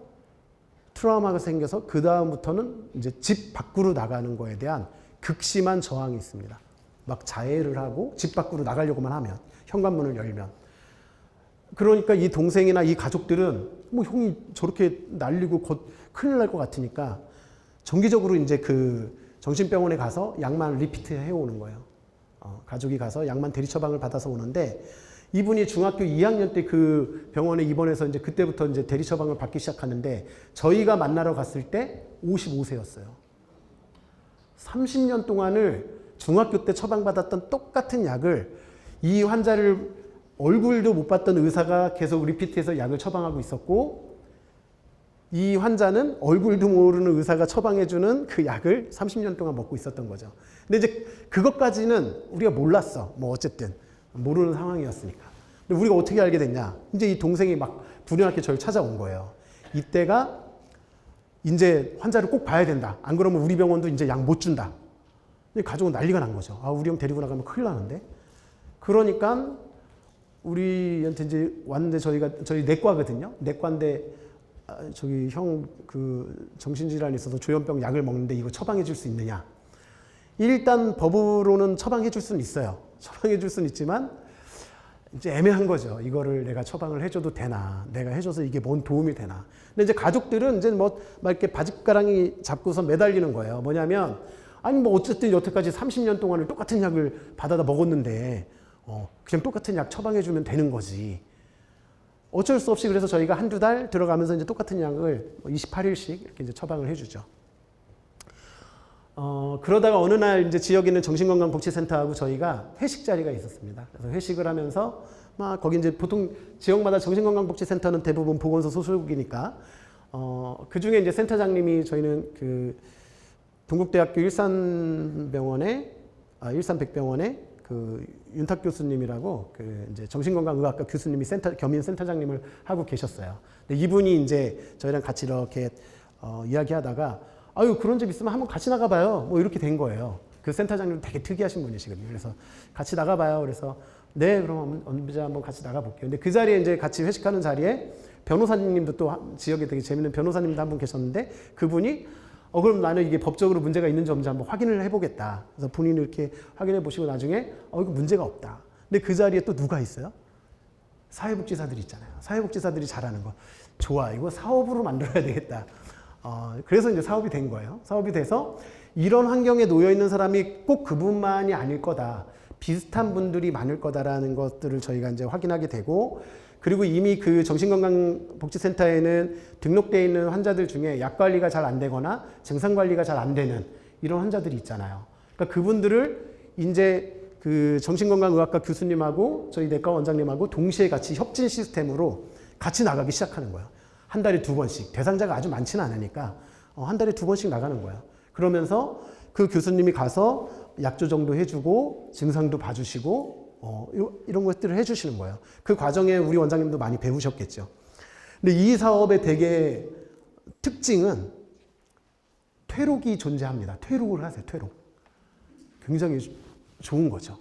트라우마가 생겨서 그 다음부터는 이제 집 밖으로 나가는 거에 대한 극심한 저항이 있습니다. 막 자해를 하고 집 밖으로 나가려고만 하면, 현관문을 열면. 그러니까 이 동생이나 이 가족들은 뭐 형이 저렇게 날리고 곧 큰일 날 것 같으니까 정기적으로 이제 그 정신병원에 가서 약만 리피트 해오는 거예요. 가족이 가서 약만 대리 처방을 받아서 오는데, 이분이 중학교 2학년 때 그 병원에 입원해서 이제 그때부터 이제 대리 처방을 받기 시작하는데, 저희가 만나러 갔을 때 55세였어요. 30년 동안을 중학교 때 처방받았던 똑같은 약을 이 환자를 얼굴도 못 봤던 의사가 계속 리피트해서 약을 처방하고 있었고, 이 환자는 얼굴도 모르는 의사가 처방해주는 그 약을 30년 동안 먹고 있었던 거죠. 근데 이제 그것까지는 우리가 몰랐어. 뭐 어쨌든 모르는 상황이었으니까. 근데 우리가 어떻게 알게 됐냐? 이제 이 동생이 막 불현하게 저를 찾아온 거예요. 이때가 이제 환자를 꼭 봐야 된다. 안 그러면 우리 병원도 이제 약 못 준다. 가족은 난리가 난 거죠. 아, 우리 형 데리고 나가면 큰일 나는데. 그러니까 우리한테 이제 왔는데, 저희 내과거든요. 내과인데, 저기 형 그 정신질환이 있어서 조현병 약을 먹는데 이거 처방해 줄 수 있느냐. 일단 법으로는 처방해 줄 수는 있어요. 처방해 줄 수는 있지만 이제 애매한 거죠. 이거를 내가 처방을 해줘도 되나, 내가 해줘서 이게 뭔 도움이 되나. 근데 이제 가족들은 이제 뭐 막 이렇게 바짓가랑이 잡고서 매달리는 거예요. 뭐냐면, 아니 뭐 어쨌든 여태까지 30년 동안을 똑같은 약을 받아다 먹었는데 그냥 똑같은 약 처방해 주면 되는 거지. 어쩔 수 없이 그래서 저희가 한두 달 들어가면서 이제 똑같은 약을 28일씩 이렇게 이제 처방을 해주죠. 그러다가 어느 날 이제 지역에 있는 정신건강복지센터하고 저희가 회식 자리가 있었습니다. 그래서 회식을 하면서 거기 이제 보통 지역마다 정신건강복지센터는 대부분 보건소 소속이니까 그 중에 이제 센터장님이 저희는 그 동국대학교 일산백병원에 그 윤탁 교수님이라고 그 이제 정신건강의학과 교수님이 겸임 센터장님을 하고 계셨어요. 근데 이분이 이제 저희랑 같이 이렇게 이야기하다가 아유 그런 집 있으면 한번 같이 나가봐요. 뭐 이렇게 된 거예요. 그 센터장님 되게 특이하신 분이시거든요. 그래서 같이 나가봐요. 그래서 네 그럼 언제 한번 같이 나가볼게요. 근데 그 자리에 이제 같이 회식하는 자리에 변호사님도 또 지역에 되게 재밌는 변호사님도 한 분 계셨는데 그분이 그럼 나는 이게 법적으로 문제가 있는지 없는지 한번 확인을 해보겠다. 그래서 본인이 이렇게 확인해 보시고 나중에 이거 문제가 없다. 근데 그 자리에 또 누가 있어요? 사회복지사들이 있잖아요. 사회복지사들이 잘하는 거. 좋아, 이거 사업으로 만들어야 되겠다. 그래서 이제 사업이 된 거예요. 사업이 돼서 이런 환경에 놓여 있는 사람이 꼭 그분만이 아닐 거다. 비슷한 분들이 많을 거다라는 것들을 저희가 이제 확인하게 되고 그리고 이미 그 정신건강복지센터에는 등록되어 있는 환자들 중에 약 관리가 잘 안 되거나 증상 관리가 잘 안 되는 이런 환자들이 있잖아요. 그러니까 그분들을 이제 그 정신건강의학과 교수님하고 저희 내과 원장님하고 동시에 같이 협진 시스템으로 같이 나가기 시작하는 거예요. 한 달에 2번씩. 대상자가 아주 많지는 않으니까 한 달에 2번씩 나가는 거예요. 그러면서 그 교수님이 가서 약 조정도 해주고 증상도 봐주시고 이런 것들을 해주시는 거예요. 그 과정에 우리 원장님도 많이 배우셨겠죠. 근데 이 사업의 되게 특징은 퇴록이 존재합니다. 퇴록을 하세요. 퇴록. 굉장히 좋은 거죠.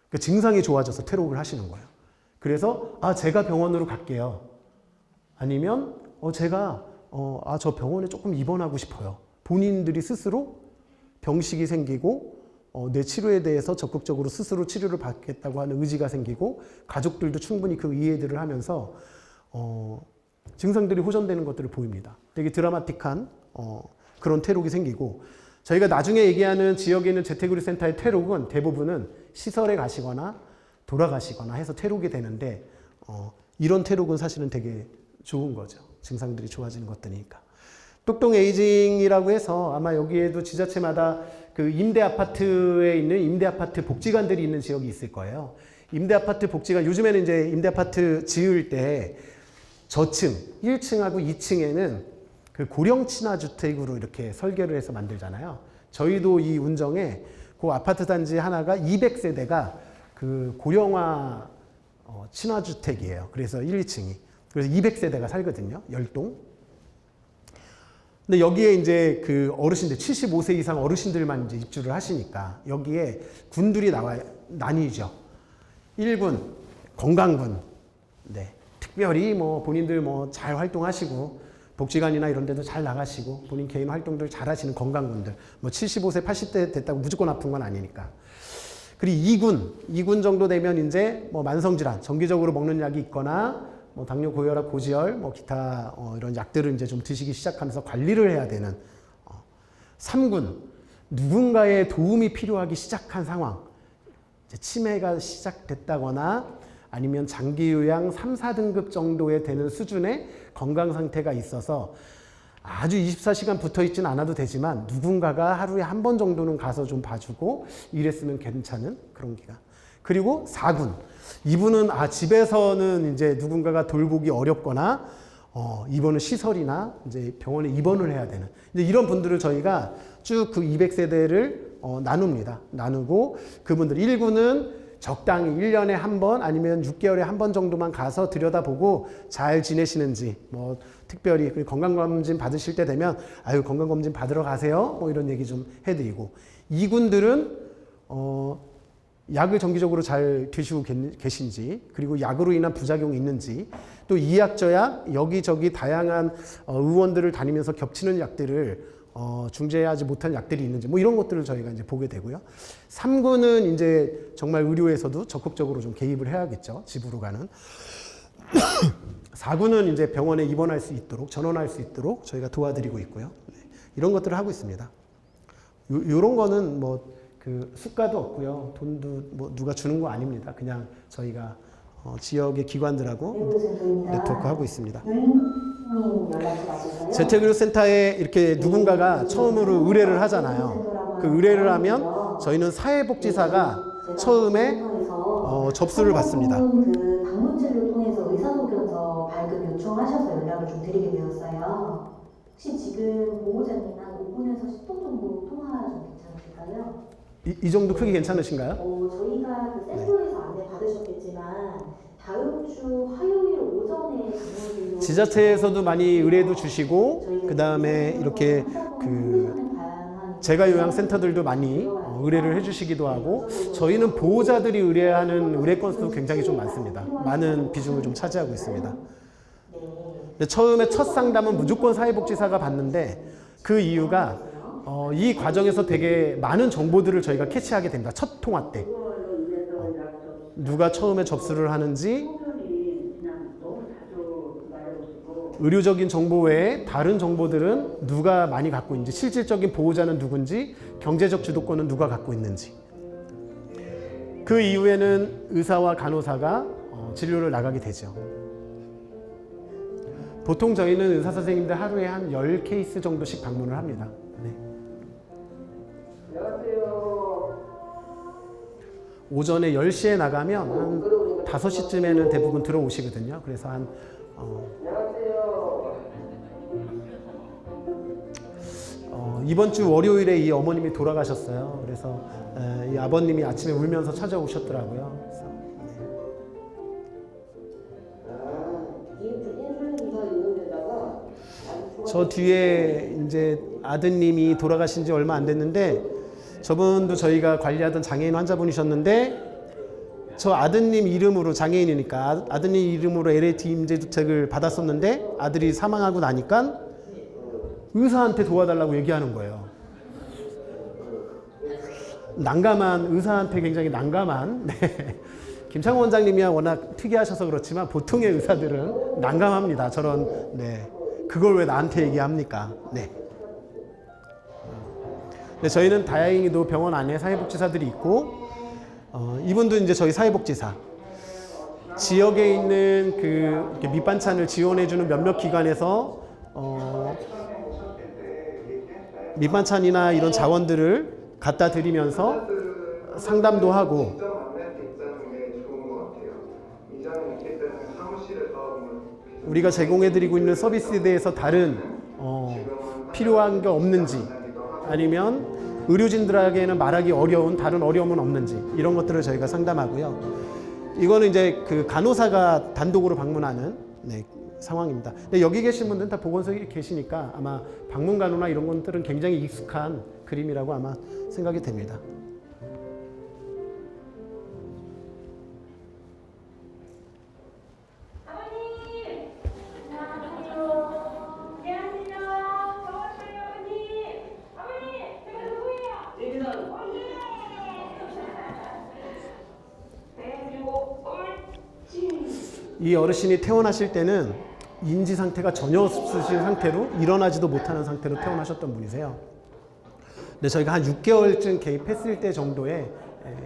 그러니까 증상이 좋아져서 퇴록을 하시는 거예요. 그래서 제가 병원으로 갈게요. 아니면 제가 저 병원에 조금 입원하고 싶어요. 본인들이 스스로 병식이 생기고 내 치료에 대해서 적극적으로 스스로 치료를 받겠다고 하는 의지가 생기고 가족들도 충분히 그 이해들을 하면서 증상들이 호전되는 것들을 보입니다. 되게 드라마틱한 그런 퇴록이 생기고 저희가 나중에 얘기하는 지역에 있는 재택의료센터의 퇴록은 대부분은 시설에 가시거나 돌아가시거나 해서 퇴록이 되는데 이런 퇴록은 사실은 되게 좋은 거죠. 증상들이 좋아지는 것들이니까. 똑동 에이징이라고 해서 아마 여기에도 지자체마다 그 임대 아파트에 있는 임대 아파트 복지관들이 있는 지역이 있을 거예요. 임대 아파트 복지관 요즘에는 이제 임대 아파트 지을 때 저층 1층하고 2층에는 그 고령 친화 주택으로 이렇게 설계를 해서 만들잖아요. 저희도 이 운정에 그 아파트 단지 하나가 200세대가 그 고령화 친화 주택이에요. 그래서 1, 2층이. 그래서 200세대가 살거든요. 10동. 근데 여기에 이제 그 어르신들, 75세 이상 어르신들만 이제 입주를 하시니까 여기에 군들이 나뉘죠. 1군, 건강군. 네. 특별히 뭐 본인들 뭐 잘 활동하시고 복지관이나 이런 데도 잘 나가시고 본인 개인 활동들 잘 하시는 건강군들. 뭐 75세, 80대 됐다고 무조건 아픈 건 아니니까. 그리고 2군 정도 되면 이제 뭐 만성질환, 정기적으로 먹는 약이 있거나 뭐 당뇨, 고혈압, 고지혈, 뭐 기타 이런 약들을 이제 좀 드시기 시작하면서 관리를 해야 되는 3군 누군가의 도움이 필요하기 시작한 상황, 이제 치매가 시작됐다거나 아니면 장기 요양 3, 4등급 정도에 되는 수준의 건강 상태가 있어서 아주 24시간 붙어 있지는 않아도 되지만 누군가가 하루에 한 번 정도는 가서 좀 봐주고 이랬으면 괜찮은 그런 기간. 그리고 4군. 이분은 집에서는 이제 누군가가 돌보기 어렵거나 입원은 시설이나 이제 병원에 입원을 해야 되는 이제 이런 분들을 저희가 쭉 그 200세대를 나눕니다. 나누고 그분들 1군은 적당히 1년에 한 번 아니면 6개월에 한 번 정도만 가서 들여다보고 잘 지내시는지 뭐 특별히 건강검진 받으실 때 되면 건강검진 받으러 가세요. 뭐 이런 얘기 좀 해드리고 2군들은 약을 정기적으로 잘 드시고 계신지 그리고 약으로 인한 부작용이 있는지 또 이약저약 여기저기 다양한 의원들을 다니면서 겹치는 약들을 중재하지 못한 약들이 있는지 뭐 이런 것들을 저희가 이제 보게 되고요. 3군은 이제 정말 의료에서도 적극적으로 좀 개입을 해야겠죠. 집으로 가는. 4군은 이제 병원에 입원할 수 있도록 전원할 수 있도록 저희가 도와드리고 있고요. 네, 이런 것들을 하고 있습니다. 요런 거는 뭐 그 수가도 없고요. 돈도 뭐 누가 주는 거 아닙니다. 그냥 저희가 지역의 기관들하고 네트워크 하고 있습니다. 재택의료센터에 이렇게 누군가가 처음으로 의뢰를 하잖아요. 그 의뢰를 하면 저희는 사회복지사가 처음에 접수를 받습니다. 방문 진료 통해서 의사소견서 발급 요청하셔서 연락을 좀 드리게 되었어요. 혹시 지금 보호자님 한 5분에서 10분 정도 통화 좀 괜찮으실까요? 이 정도 크기 괜찮으신가요? 저희가 그 센터에서 안내 받으셨겠지만 다음 주 화요일 오전에 방문 지자체에서도 많이 의뢰도 주시고 그 다음에 이렇게 그 재가요양센터들도 많이 의뢰를 해주시기도 하고 저희는 보호자들이 의뢰하는 의뢰 건수도 굉장히 좀 많습니다. 많은 비중을 좀 차지하고 있습니다. 근데 처음에 첫 상담은 무조건 사회복지사가 받는데 그 이유가 이 과정에서 되게 많은 정보들을 저희가 캐치하게 됩니다. 첫 통화 때 누가 처음에 접수를 하는지 의료적인 정보 외에 다른 정보들은 누가 많이 갖고 있는지 실질적인 보호자는 누군지 경제적 주도권은 누가 갖고 있는지 그 이후에는 의사와 간호사가 진료를 나가게 되죠. 보통 저희는 의사 선생님들 하루에 한 10케이스 정도씩 방문을 합니다. 네. 오전에 10시에 나가면 한 5시쯤에는 대부분 들어오시거든요. 그래서 한 이번 주 월요일에 이 어머님이 돌아가셨어요. 그래서 이 아버님이 아침에 울면서 찾아오셨더라고요. 그래서, 저 뒤에 이제 아드님이 돌아가신 지 얼마 안 됐는데 저분도 저희가 관리하던 장애인 환자분이셨는데 저 아드님 이름으로 장애인이니까 아드님 이름으로 LAT 임대주택을 받았었는데 아들이 사망하고 나니까 의사한테 도와달라고 얘기하는 거예요. 난감한 의사한테 굉장히 난감한 네. 김창호 원장님이야 워낙 특이하셔서 그렇지만 보통의 의사들은 난감합니다. 저런 네. 그걸 왜 나한테 얘기합니까? 네. 근데 저희는 다행히도 병원 안에 사회복지사들이 있고 이분도 이제 저희 사회복지사 지역에 있는 그 밑반찬을 지원해주는 몇몇 기관에서 밑반찬이나 이런 자원들을 갖다 드리면서 상담도 하고 우리가 제공해드리고 있는 서비스에 대해서 다른 필요한 게 없는지 아니면 의료진들에게는 말하기 어려운 다른 어려움은 없는지 이런 것들을 저희가 상담하고요. 이거는 이제 그 간호사가 단독으로 방문하는 네, 상황입니다. 근데 여기 계신 분들은 다 보건소에 계시니까 아마 방문 간호나 이런 것들은 굉장히 익숙한 그림이라고 아마 생각이 됩니다. 이 어르신이 퇴원하실 때는 인지 상태가 전혀 없으신 상태로 일어나지도 못하는 상태로 퇴원하셨던 분이세요. 근데 저희가 한 6개월쯤 개입했을 때 정도의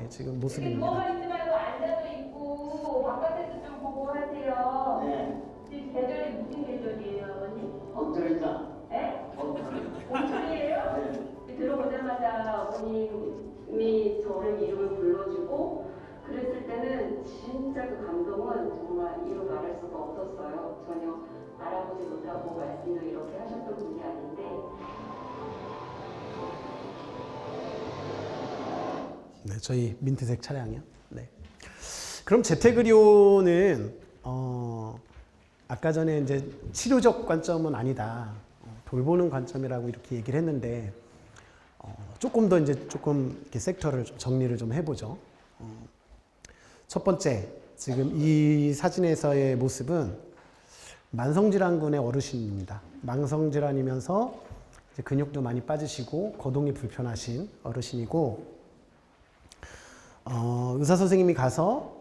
지금 모습입니다. 누워만 있지 말고 앉아도 있고 바깥에서 좀 보고 하세요. 네. 지금 계절이 무슨 계절이에요, 아버님? 봄철이다. 예? 봄철이에요? 네. 들어오자마자 어머님이 저를 이름을 불러주고 그랬을 때는 진짜 그 감동은 정말 이루 말할 수가 없었어요. 전혀 알아보지 못하고 말씀도 이렇게 하셨던 분이 아닌데 네, 저희 민트색 차량이요. 네. 그럼 재택의료는 아까 전에 이제 치료적 관점은 아니다. 돌보는 관점이라고 이렇게 얘기를 했는데 조금 더 이제 조금 이렇게 섹터를 좀 정리를 좀 해보죠. 첫 번째, 지금 이 사진에서의 모습은 만성질환군의 어르신입니다. 만성질환이면서 이제 근육도 많이 빠지시고 거동이 불편하신 어르신이고 의사 선생님이 가서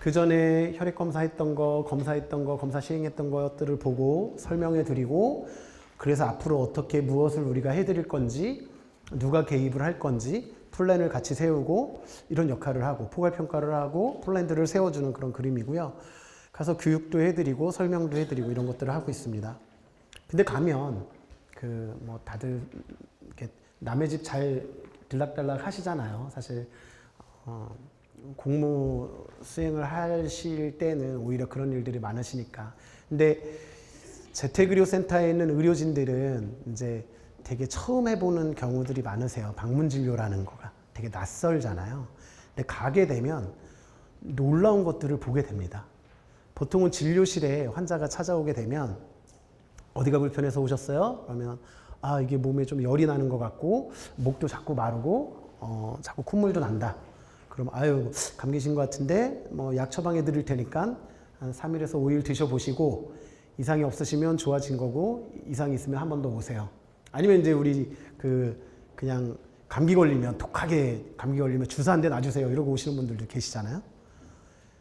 그 전에 혈액 검사했던 거, 검사 시행했던 것들을 보고 설명해 드리고 그래서 앞으로 어떻게 무엇을 우리가 해드릴 건지 누가 개입을 할 건지 플랜을 같이 세우고 이런 역할을 하고 포괄평가를 하고 플랜들을 세워주는 그런 그림이고요. 가서 교육도 해드리고 설명도 해드리고 이런 것들을 하고 있습니다. 근데 가면 그 뭐 다들 이렇게 남의 집 잘 들락달락 하시잖아요. 사실 공무 수행을 하실 때는 오히려 그런 일들이 많으시니까. 근데 재택의료센터에 있는 의료진들은 이제 되게 처음 해보는 경우들이 많으세요. 방문진료라는 거가 되게 낯설잖아요. 근데 가게 되면 놀라운 것들을 보게 됩니다. 보통은 진료실에 환자가 찾아오게 되면 어디가 불편해서 오셨어요? 그러면 아, 이게 몸에 좀 열이 나는 것 같고 목도 자꾸 마르고 자꾸 콧물도 난다. 그럼 아유, 감기신 것 같은데 뭐 약 처방해 드릴 테니까 한 3일에서 5일 드셔보시고 이상이 없으시면 좋아진 거고 이상이 있으면 한 번 더 오세요. 아니면 이제 우리 그냥 감기 걸리면 독하게 감기 걸리면 주사 한 대 놔주세요 이러고 오시는 분들도 계시잖아요.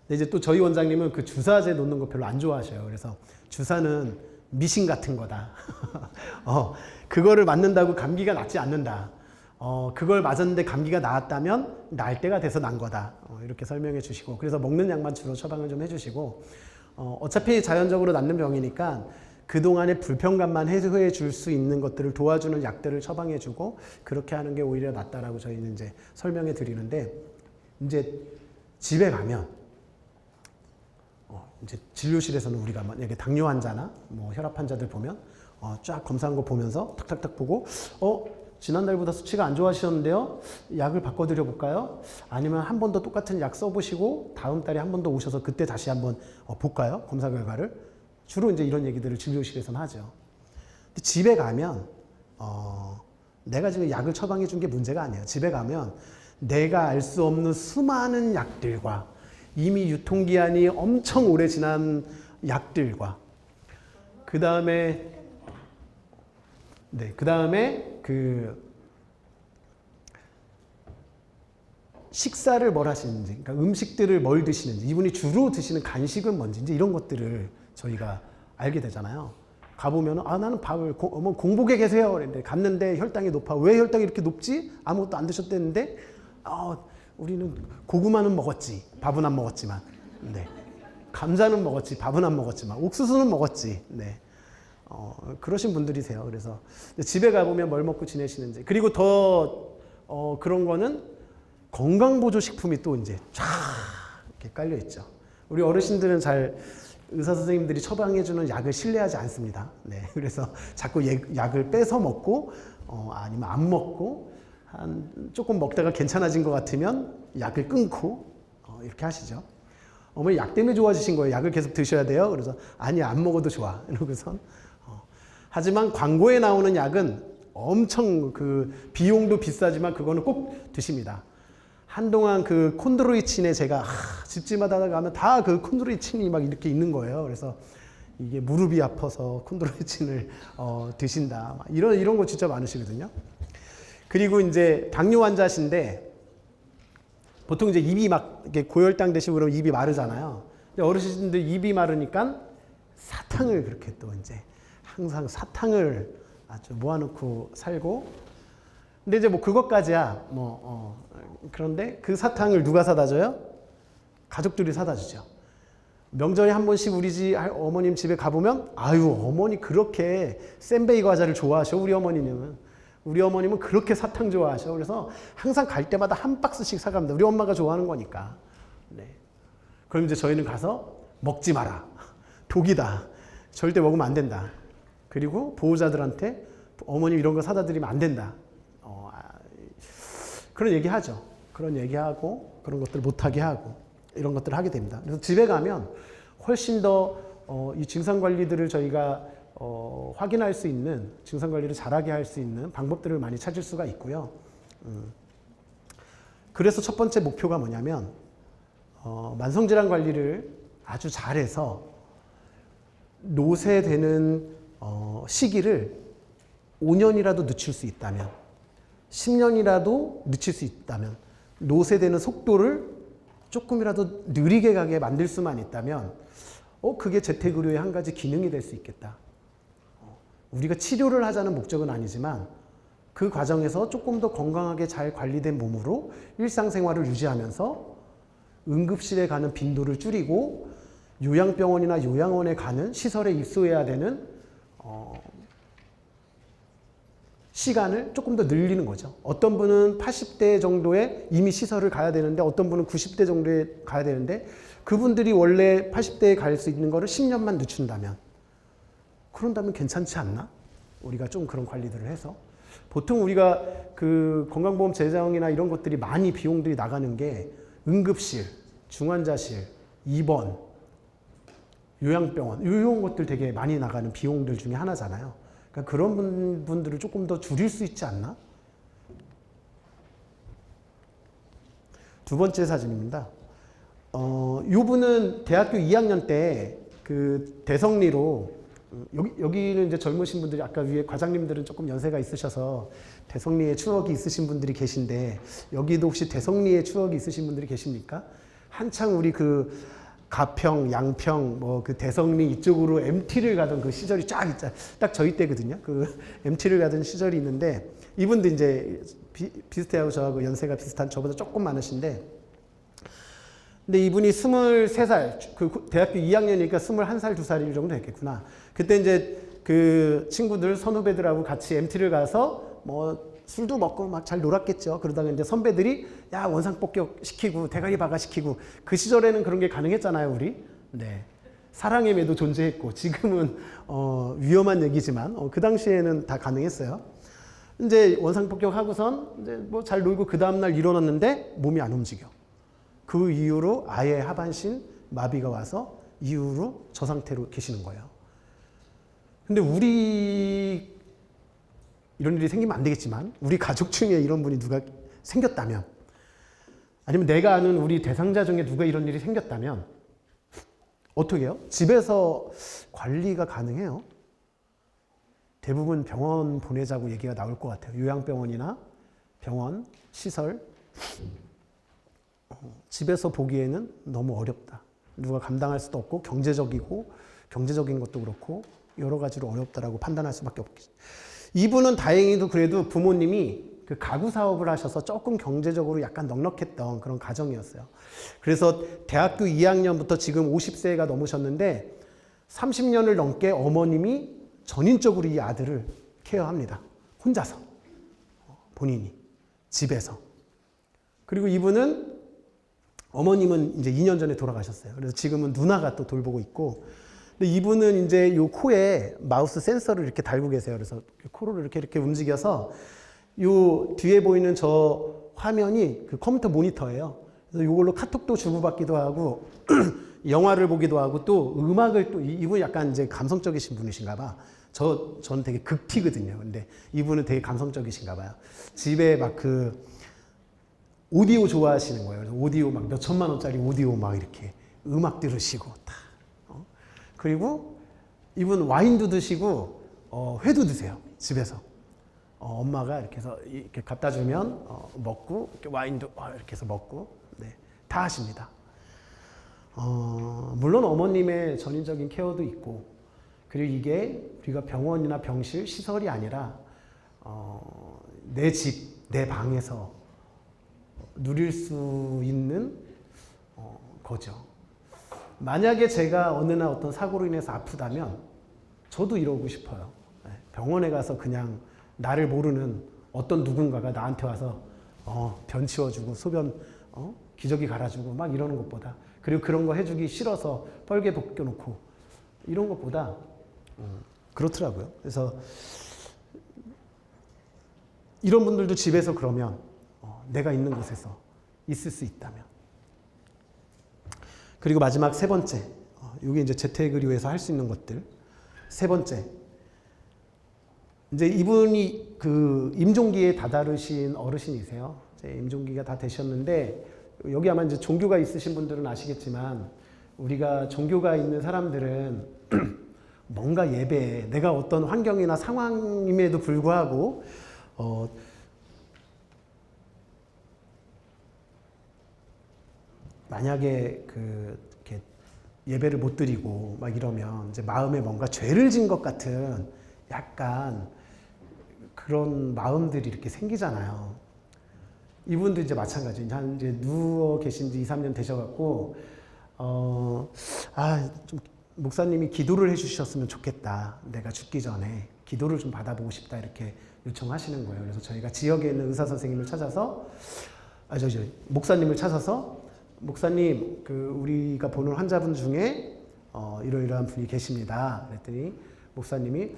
근데 이제 또 저희 원장님은 그 주사제 놓는 거 별로 안 좋아하셔요. 그래서 주사는 미신 같은 거다. 그거를 맞는다고 감기가 낫지 않는다. 그걸 맞았는데 감기가 나았다면 날 때가 돼서 난 거다. 이렇게 설명해 주시고, 그래서 먹는 약만 주로 처방을 좀 해주시고, 어차피 자연적으로 낫는 병이니까 그동안의 불편감만 해소해 줄 수 있는 것들을 도와주는 약들을 처방해 주고, 그렇게 하는 게 오히려 낫다라고 저희는 이제 설명해 드리는데, 이제 집에 가면 이제 진료실에서는 우리가 만약에 당뇨 환자나 뭐 혈압 환자들 보면 쫙 검사한 거 보면서 탁탁탁 보고 지난달보다 수치가 안 좋아지셨는데요, 약을 바꿔드려 볼까요? 아니면 한 번 더 똑같은 약 써보시고 다음 달에 한 번 더 오셔서 그때 다시 한번 볼까요? 검사 결과를. 주로 이제 이런 얘기들을 진료실에서는 하죠. 근데 집에 가면 내가 지금 약을 처방해 준 게 문제가 아니에요. 집에 가면 내가 알 수 없는 수많은 약들과 이미 유통기한이 엄청 오래 지난 약들과 그 다음에 식사를 뭘 하시는지, 그러니까 음식들을 뭘 드시는지, 이분이 주로 드시는 간식은 뭔지, 이제 이런 것들을 저희가 알게 되잖아요. 가보면 나는 밥을 공복에 계세요. 그랬는데 갔는데 혈당이 높아. 왜 혈당이 이렇게 높지? 아무것도 안 드셨댔는데 우리는 고구마는 먹었지, 밥은 안 먹었지만, 네. 감자는 먹었지, 밥은 안 먹었지만, 옥수수는 먹었지, 네. 그러신 분들이세요. 그래서 집에 가보면 뭘 먹고 지내시는지. 그리고 더 그런 거는 건강보조식품이 또 이제 쫙 이렇게 깔려 있죠. 우리 어르신들은 잘 의사 선생님들이 처방해주는 약을 신뢰하지 않습니다. 네. 그래서 자꾸 약을 뺏어 먹고 아니면 안 먹고 조금 먹다가 괜찮아진 것 같으면 약을 끊고 이렇게 하시죠. 어머니 약 때문에 좋아지신 거예요. 약을 계속 드셔야 돼요. 그래서 아니, 안 먹어도 좋아. 이러고선 하지만 광고에 나오는 약은 엄청 비용도 비싸지만 그거는 꼭 드십니다. 한동안 콘드로이친에 제가 집집마다 가면 다 콘드로이친이 막 이렇게 있는 거예요. 그래서 이게 무릎이 아파서 콘드로이친을 드신다. 막 이런 거 진짜 많으시거든요. 그리고 이제 당뇨 환자신데 보통 이제 입이 막 이렇게 고혈당 되시고 그러면 입이 마르잖아요. 근데 어르신들 입이 마르니까 사탕을 그렇게 또 이제 항상 사탕을 아주 모아놓고 살고. 근데 이제 뭐 그것까지야 그런데 그 사탕을 누가 사다 줘요? 가족들이 사다 주죠. 명절에 한 번씩 우리 집 어머님 집에 가보면 아유, 어머니 그렇게 샌베이 과자를 좋아하셔. 우리 어머님은 그렇게 사탕 좋아하셔. 그래서 항상 갈 때마다 한 박스씩 사갑니다. 우리 엄마가 좋아하는 거니까. 네. 그럼 이제 저희는 가서 먹지 마라. 독이다. 절대 먹으면 안 된다. 그리고 보호자들한테 어머님 이런 거 사다 드리면 안 된다. 그런 얘기하죠. 그런 얘기하고 그런 것들 못하게 하고 이런 것들을 하게 됩니다. 그래서 집에 가면 훨씬 더 이 증상 관리들을 저희가 확인할 수 있는, 증상 관리를 잘하게 할 수 있는 방법들을 많이 찾을 수가 있고요. 그래서 첫 번째 목표가 뭐냐면 만성질환 관리를 아주 잘해서 노쇠되는 시기를 5년이라도 늦출 수 있다면, 10년이라도 늦출 수 있다면, 노쇠되는 속도를 조금이라도 느리게 가게 만들 수만 있다면 그게 재택의료의 한 가지 기능이 될 수 있겠다. 우리가 치료를 하자는 목적은 아니지만 그 과정에서 조금 더 건강하게 잘 관리된 몸으로 일상생활을 유지하면서 응급실에 가는 빈도를 줄이고 요양병원이나 요양원에 가는 시설에 입소해야 되는 시간을 조금 더 늘리는 거죠. 어떤 분은 80대 정도에 이미 시설을 가야 되는데 어떤 분은 90대 정도에 가야 되는데 그분들이 원래 80대에 갈 수 있는 거를 10년만 늦춘다면 그런다면 괜찮지 않나? 우리가 좀 그런 관리들을 해서 보통 우리가 그 건강보험 재정이나 이런 것들이 많이 비용들이 나가는 게 응급실, 중환자실, 입원, 요양병원 이런 것들 되게 많이 나가는 비용들 중에 하나잖아요. 그러니까 그런 분들을 조금 더 줄일 수 있지 않나? 두 번째 사진입니다. 요 분은 대학교 2학년 때 그 대성리로 여기는 이제 젊으신 분들이 아까 위에 과장님들은 조금 연세가 있으셔서 대성리에 추억이 있으신 분들이 계신데 여기도 혹시 대성리에 추억이 있으신 분들이 계십니까? 한창 우리 그 가평, 양평, 뭐 그 대성리 이쪽으로 MT를 가던 그 시절이 쫙 있잖아요. 딱 저희 때거든요. 그 MT를 가던 시절이 있는데 이분도 이제 비슷해하고 저하고 연세가 비슷한 저보다 조금 많으신데 근데 이분이 23살, 그 대학교 2학년이니까 21살, 2살 정도 됐겠구나. 그때 이제 그 친구들, 선후배들하고 같이 MT를 가서 뭐 술도 먹고 막 잘 놀았겠죠. 그러다가 이제 선배들이 야, 원상복귀 시키고 대가리 박아 시키고 그 시절에는 그런 게 가능했잖아요, 우리. 네. 사랑의 매도 존재했고 지금은 위험한 얘기지만 그 당시에는 다 가능했어요. 이제 원상복귀하고선 이제 뭐 잘 놀고 그 다음날 일어났는데 몸이 안 움직여. 그 이후로 아예 하반신 마비가 와서 이후로 저 상태로 계시는 거예요. 근데 우리 이런 일이 생기면 안 되겠지만 우리 가족 중에 이런 분이 누가 생겼다면 아니면 내가 아는 우리 대상자 중에 누가 이런 일이 생겼다면 어떻게 해요? 집에서 관리가 가능해요? 대부분 병원 보내자고 얘기가 나올 것 같아요. 요양병원이나 병원, 시설 집에서 보기에는 너무 어렵다. 누가 감당할 수도 없고 경제적인 것도 그렇고 여러 가지로 어렵다라고 판단할 수밖에 없겠죠. 이분은 다행히도 그래도 부모님이 그 가구 사업을 하셔서 조금 경제적으로 약간 넉넉했던 그런 가정이었어요. 그래서 대학교 2학년부터 지금 50세가 넘으셨는데 30년을 넘게 어머님이 전인적으로 이 아들을 케어합니다. 혼자서. 본인이. 집에서. 그리고 이분은 어머님은 이제 2년 전에 돌아가셨어요. 그래서 지금은 누나가 또 돌보고 있고, 근데 이분은 이제 요 코에 마우스 센서를 이렇게 달고 계세요. 그래서 코를 이렇게 움직여서 요 뒤에 보이는 저 화면이 그 컴퓨터 모니터예요. 그래서 이걸로 카톡도 주고받기도 하고, 영화를 보기도 하고, 또 음악을 또, 이분 약간 이제 감성적이신 분이신가 봐. 전 되게 극티거든요. 근데 이분은 되게 감성적이신가 봐요. 집에 막 그, 오디오 좋아하시는 거예요. 그래서 오디오 막 몇 천만 원짜리 오디오 막 이렇게 음악 들으시고 다. 그리고 이분 와인도 드시고 회도 드세요. 집에서. 엄마가 이렇게 해서 이렇게 갖다 주면 먹고 이렇게 와인도 이렇게 해서 먹고 네, 다 하십니다. 물론 어머님의 전인적인 케어도 있고 그리고 이게 우리가 병원이나 병실 시설이 아니라 내 집, 내 방에서 누릴 수 있는 거죠. 만약에 제가 어느 날 어떤 사고로 인해서 아프다면 저도 이러고 싶어요. 병원에 가서 그냥 나를 모르는 어떤 누군가가 나한테 와서 변 치워주고 소변 기저귀 갈아주고 막 이러는 것보다 그리고 그런 거 해주기 싫어서 뻘개 벗겨놓고 이런 것보다 그렇더라고요. 그래서 이런 분들도 집에서 그러면 내가 있는 곳에서 있을 수 있다면. 그리고 마지막 세 번째, 이게 이제 재택의료에서 할 수 있는 것들. 세 번째, 이제 이분이 그 임종기에 다다르신 어르신이세요. 이제 임종기가 다 되셨는데 여기 아마 이제 종교가 있으신 분들은 아시겠지만 우리가 종교가 있는 사람들은 뭔가 예배에 내가 어떤 환경이나 상황임에도 불구하고 만약에 이렇게 예배를 못 드리고 막 이러면 이제 마음에 뭔가 죄를 진 것 같은 약간 그런 마음들이 이렇게 생기잖아요. 이분도 이제 마찬가지예요. 한 이제 누워 계신 지 2, 3년 되셔갖고, 좀 목사님이 기도를 해주셨으면 좋겠다. 내가 죽기 전에 기도를 좀 받아보고 싶다. 이렇게 요청하시는 거예요. 그래서 저희가 지역에 있는 의사 선생님을 찾아서 목사님을 찾아서 목사님 우리가 보는 환자분 중에 이러이러한 분이 계십니다. 그랬더니 목사님이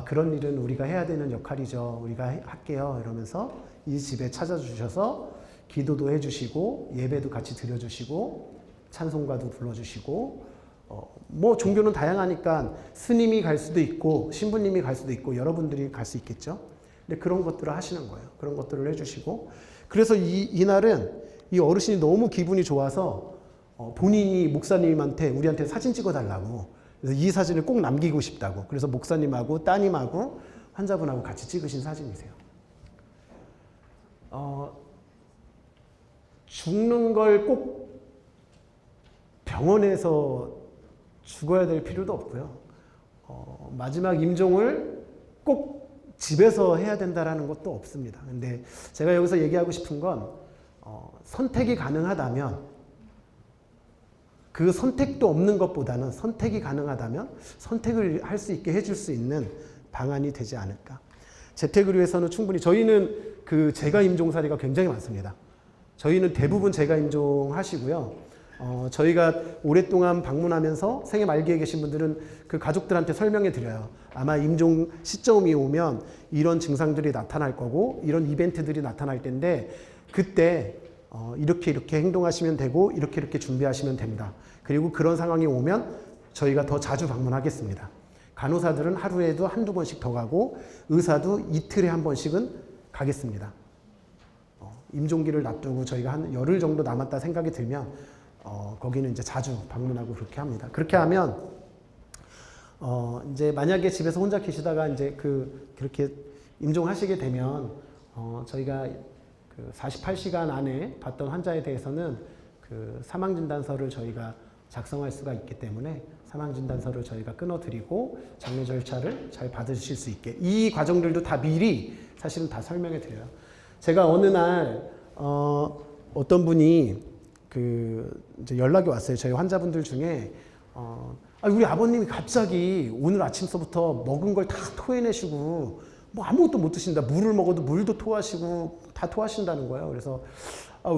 그런 일은 우리가 해야 되는 역할이죠. 우리가 할게요. 이러면서 이 집에 찾아주셔서 기도도 해주시고 예배도 같이 드려주시고 찬송가도 불러주시고 뭐 종교는 다양하니까 스님이 갈 수도 있고 신부님이 갈 수도 있고 여러분들이 갈 수 있겠죠. 근데 그런 것들을 하시는 거예요. 그런 것들을 해주시고 그래서 이날은 이 어르신이 너무 기분이 좋아서 본인이 목사님한테 우리한테 사진 찍어달라고 그래서 이 사진을 꼭 남기고 싶다고 그래서 목사님하고 따님하고 환자분하고 같이 찍으신 사진이세요. 죽는 걸 꼭 병원에서 죽어야 될 필요도 없고요. 마지막 임종을 꼭 집에서 해야 된다라는 것도 없습니다. 근데 제가 여기서 얘기하고 싶은 건 선택이 가능하다면 그 선택도 없는 것보다는 선택이 가능하다면 선택을 할 수 있게 해줄 수 있는 방안이 되지 않을까. 재택의료에서는 충분히 저희는 그 재가 임종 사례가 굉장히 많습니다. 저희는 대부분 재가 임종하시고요. 저희가 오랫동안 방문하면서 생애 말기에 계신 분들은 그 가족들한테 설명해 드려요. 아마 임종 시점이 오면 이런 증상들이 나타날 거고 이런 이벤트들이 나타날 텐데 그때 이렇게 행동하시면 되고 이렇게 준비하시면 됩니다. 그리고 그런 상황이 오면 저희가 더 자주 방문하겠습니다. 간호사들은 하루에도 한두 번씩 더 가고 의사도 이틀에 한 번씩은 가겠습니다. 임종기를 놔두고 저희가 한 열흘 정도 남았다 생각이 들면 거기는 이제 자주 방문하고 그렇게 합니다. 그렇게 하면 이제 만약에 집에서 혼자 계시다가 이제 그렇게 임종하시게 되면 저희가 그 48시간 안에 봤던 환자에 대해서는 그 사망진단서를 저희가 작성할 수가 있기 때문에 사망진단서를 저희가 끊어드리고 장례 절차를 잘 받으실 수 있게 이 과정들도 다 미리 사실은 다 설명해 드려요. 제가 어느 날 어떤 분이 이제 연락이 왔어요. 저희 환자분들 중에 우리 아버님이 갑자기 오늘 아침서부터 먹은 걸 다 토해내시고 뭐 아무것도 못 드신다. 물을 먹어도 물도 토하시고 다 토하신다는 거예요. 그래서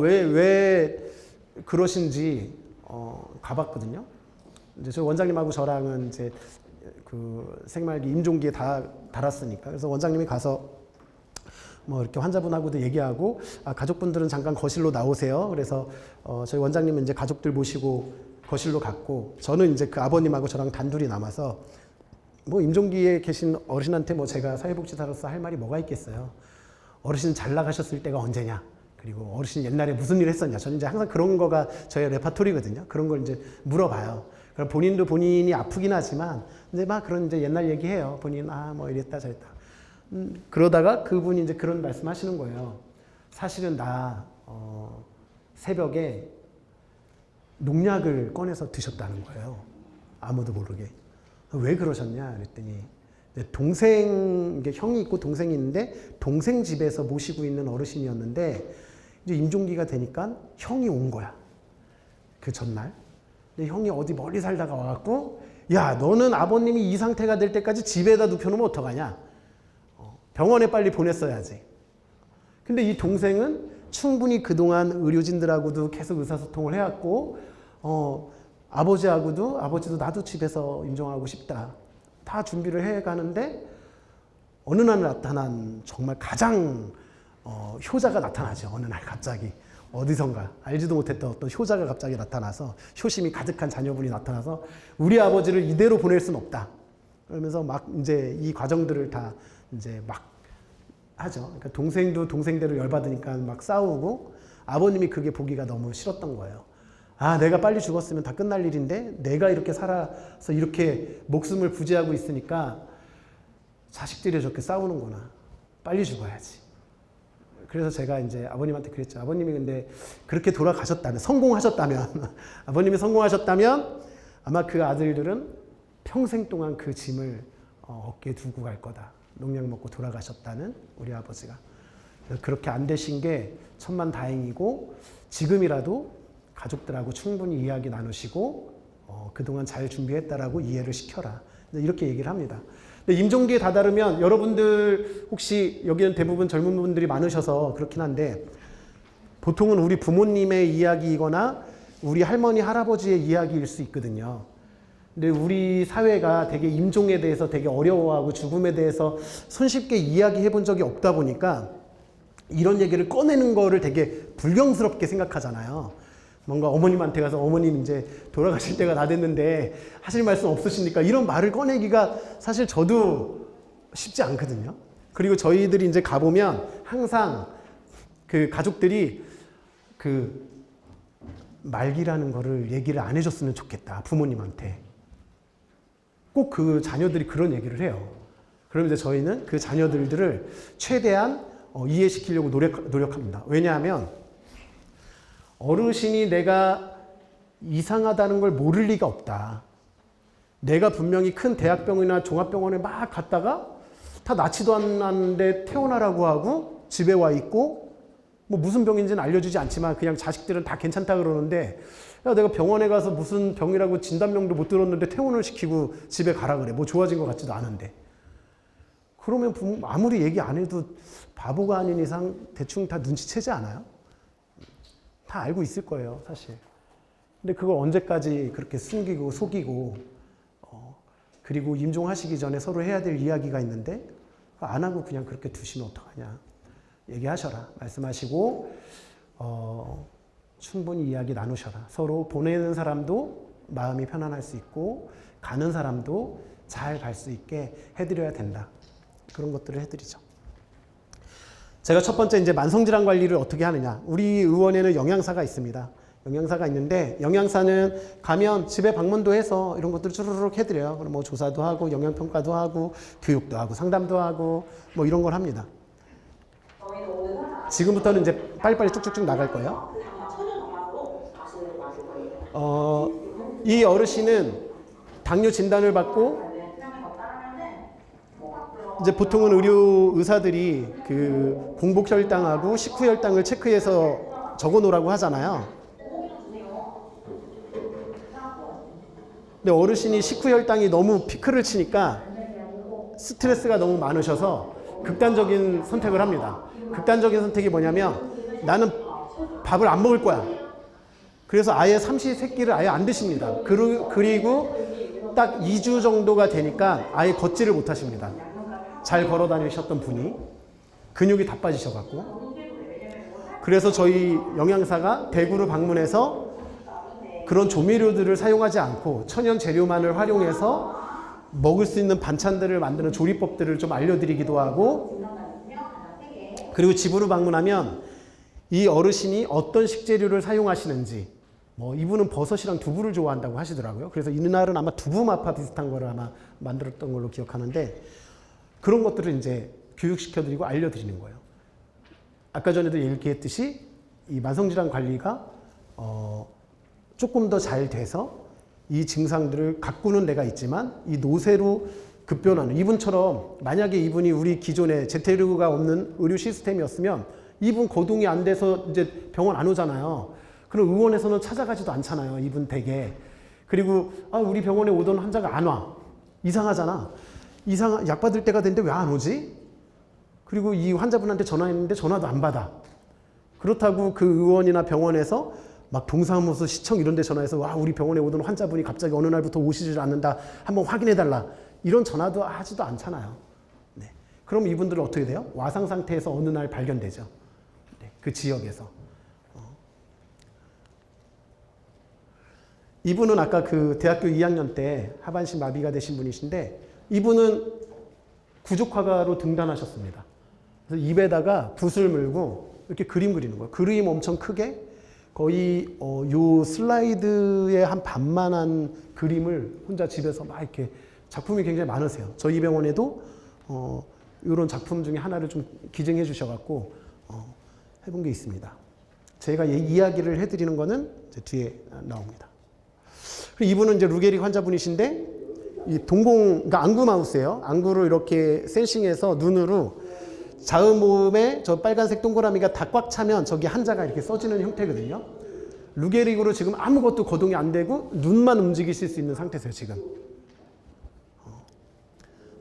왜 그러신지 가봤거든요. 이제 저 원장님하고 저랑은 이제 그 생말기 임종기에 다 달았으니까 그래서 원장님이 가서 뭐 이렇게 환자분하고도 얘기하고 가족분들은 잠깐 거실로 나오세요. 그래서 저희 원장님은 이제 가족들 모시고 거실로 갔고 저는 이제 그 아버님하고 저랑 단둘이 남아서 뭐 임종기에 계신 어르신한테 뭐 제가 사회복지사로서 할 말이 뭐가 있겠어요. 어르신 잘 나가셨을 때가 언제냐. 그리고 어르신 옛날에 무슨 일 했었냐. 저는 이제 항상 그런 거가 저의 레파토리거든요. 그런 걸 이제 물어봐요. 그럼 본인도 본인이 아프긴 하지만 이제 막 그런 이제 옛날 얘기해요. 본인 뭐 이랬다 저랬다. 그러다가 그분이 이제 그런 말씀하시는 거예요. 사실은 나 새벽에 농약을 꺼내서 드셨다는 거예요. 아무도 모르게. 왜 그러셨냐 그랬더니 동생, 이게 형이 있고 동생이 있는데 동생 집에서 모시고 있는 어르신이었는데 이제 임종기가 되니까 형이 온 거야. 그 전날. 근데 형이 어디 멀리 살다가 와갖고 야 너는 아버님이 이 상태가 될 때까지 집에다 눕혀놓으면 어떡하냐. 병원에 빨리 보냈어야지. 근데 이 동생은 충분히 그동안 의료진들하고도 계속 의사소통을 해왔고 아버지도 나도 집에서 임종하고 싶다. 다 준비를 해가는데 어느 날 나타난 정말 가장 효자가 나타나죠. 어느 날 갑자기 어디선가 알지도 못했던 어떤 효자가 갑자기 나타나서 효심이 가득한 자녀분이 나타나서 우리 아버지를 이대로 보낼 수는 없다. 그러면서 막 이제 이 과정들을 다 이제 막 하죠. 그러니까 동생도 동생대로 열받으니까 막 싸우고 아버님이 그게 보기가 너무 싫었던 거예요. 내가 빨리 죽었으면 다 끝날 일인데 내가 이렇게 살아서 이렇게 목숨을 부지하고 있으니까 자식들이 저렇게 싸우는구나. 빨리 죽어야지. 그래서 제가 이제 아버님한테 그랬죠. 아버님이 근데 그렇게 돌아가셨다면, 성공하셨다면, 아버님이 성공하셨다면 아마 그 아들들은 평생 동안 그 짐을 어깨에 두고 갈 거다. 농약 먹고 돌아가셨다는 우리 아버지가. 그렇게 안 되신 게 천만다행이고 지금이라도 가족들하고 충분히 이야기 나누시고 그동안 잘 준비했다라고 이해를 시켜라. 이렇게 얘기를 합니다. 근데 임종기에 다다르면 여러분들 혹시 여기는 대부분 젊은 분들이 많으셔서 그렇긴 한데 보통은 우리 부모님의 이야기이거나 우리 할머니 할아버지의 이야기일 수 있거든요. 근데 우리 사회가 되게 임종에 대해서 되게 어려워하고 죽음에 대해서 손쉽게 이야기해 본 적이 없다 보니까 이런 얘기를 꺼내는 거를 되게 불경스럽게 생각하잖아요. 뭔가 어머님한테 가서 어머님 이제 돌아가실 때가 다 됐는데 하실 말씀 없으십니까? 이런 말을 꺼내기가 사실 저도 쉽지 않거든요. 그리고 저희들이 이제 가보면 항상 그 가족들이 그 말기라는 거를 얘기를 안 해줬으면 좋겠다. 부모님한테. 꼭 그 자녀들이 그런 얘기를 해요. 그럼 이제 저희는 그 자녀들을 최대한 이해시키려고 노력합니다. 왜냐하면 어르신이 내가 이상하다는 걸 모를 리가 없다. 내가 분명히 큰 대학병원이나 종합병원에 막 갔다가 다 낫지도 않았는데 퇴원하라고 하고 집에 와 있고 뭐 무슨 병인지는 알려주지 않지만 그냥 자식들은 다 괜찮다 그러는데 야, 내가 병원에 가서 무슨 병이라고 진단명도 못 들었는데 퇴원을 시키고 집에 가라 그래. 뭐 좋아진 것 같지도 않은데. 그러면 아무리 얘기 안 해도 바보가 아닌 이상 대충 다 눈치채지 않아요? 다 알고 있을 거예요, 사실. 근데 그걸 언제까지 그렇게 숨기고 속이고 그리고 임종하시기 전에 서로 해야 될 이야기가 있는데 안 하고 그냥 그렇게 두시면 어떡하냐. 얘기하셔라. 말씀하시고 충분히 이야기 나누셔라. 서로 보내는 사람도 마음이 편안할 수 있고 가는 사람도 잘 갈 수 있게 해드려야 된다. 그런 것들을 해드리죠. 제가 첫 번째 이제 만성질환 관리를 어떻게 하느냐. 우리 의원에는 영양사가 있습니다. 영양사가 있는데 영양사는 가면 집에 방문도 해서 이런 것들을 쭈르륵 해드려요. 그럼 뭐 조사도 하고 영양평가도 하고 교육도 하고 상담도 하고 뭐 이런 걸 합니다. 지금부터는 이제 빨리빨리 쭉쭉쭉 나갈 거예요. 이 어르신은 당뇨 진단을 받고 이제 보통은 의료 의사들이 그 공복 혈당하고 식후 혈당을 체크해서 적어 놓으라고 하잖아요. 근데 어르신이 식후 혈당이 너무 피크를 치니까 스트레스가 너무 많으셔서 극단적인 선택을 합니다. 극단적인 선택이 뭐냐면 나는 밥을 안 먹을 거야. 그래서 아예 삼시세끼를 아예 안 드십니다. 그리고 딱 2주 정도가 되니까 아예 걷지를 못하십니다. 잘 걸어 다니셨던 분이 근육이 다 빠지셔갖고 그래서 저희 영양사가 대구를 방문해서 그런 조미료들을 사용하지 않고 천연 재료만을 활용해서 먹을 수 있는 반찬들을 만드는 조리법들을 좀 알려드리기도 하고 그리고 집으로 방문하면 이 어르신이 어떤 식재료를 사용하시는지 뭐 이분은 버섯이랑 두부를 좋아한다고 하시더라고요. 그래서 이날은 아마 두부마파 비슷한 거를 아마 만들었던 걸로 기억하는데 그런 것들을 이제 교육시켜드리고 알려드리는 거예요. 아까 전에도 얘기했듯이 이 만성질환 관리가 조금 더 잘 돼서 이 증상들을 가꾸는 데가 있지만 이 노쇠로 급변하는 이분처럼 만약에 이분이 우리 기존에 재테르가 없는 의료 시스템이었으면 이분 거동이 안 돼서 이제 병원 안 오잖아요. 그럼 의원에서는 찾아가지도 않잖아요. 이분 댁에. 그리고 우리 병원에 오던 환자가 안 와. 이상하잖아. 약 받을 때가 됐는데 왜 안 오지? 그리고 이 환자분한테 전화했는데 전화도 안 받아. 그렇다고 그 의원이나 병원에서 막 동사무소, 시청 이런 데 전화해서 와 우리 병원에 오던 환자분이 갑자기 어느 날부터 오시질 않는다. 한번 확인해달라. 이런 전화도 하지도 않잖아요. 네. 그럼 이분들은 어떻게 돼요? 와상 상태에서 어느 날 발견되죠. 네. 그 지역에서. 이분은 아까 그 대학교 2학년 때 하반신 마비가 되신 분이신데 이분은 구족화가로 등단하셨습니다. 그래서 입에다가 붓을 물고 이렇게 그림 그리는 거예요. 그림 엄청 크게 거의 요 슬라이드의 한 반만한 그림을 혼자 집에서 막 이렇게 작품이 굉장히 많으세요. 저희 병원에도 이런 작품 중에 하나를 좀 기증해 주셔갖고 해본 게 있습니다. 제가 이야기를 해드리는 거는 이제 뒤에 나옵니다. 이분은 이제 루게릭 환자분이신데 이 그러니까 앙구 마우스예요. 앙구를 이렇게 센싱해서 눈으로 자음호흡에 저 빨간색 동그라미가 다 꽉 차면 저기 한자가 이렇게 써지는 형태거든요. 루게릭으로 지금 아무것도 거동이 안 되고 눈만 움직이실 수 있는 상태세요 지금.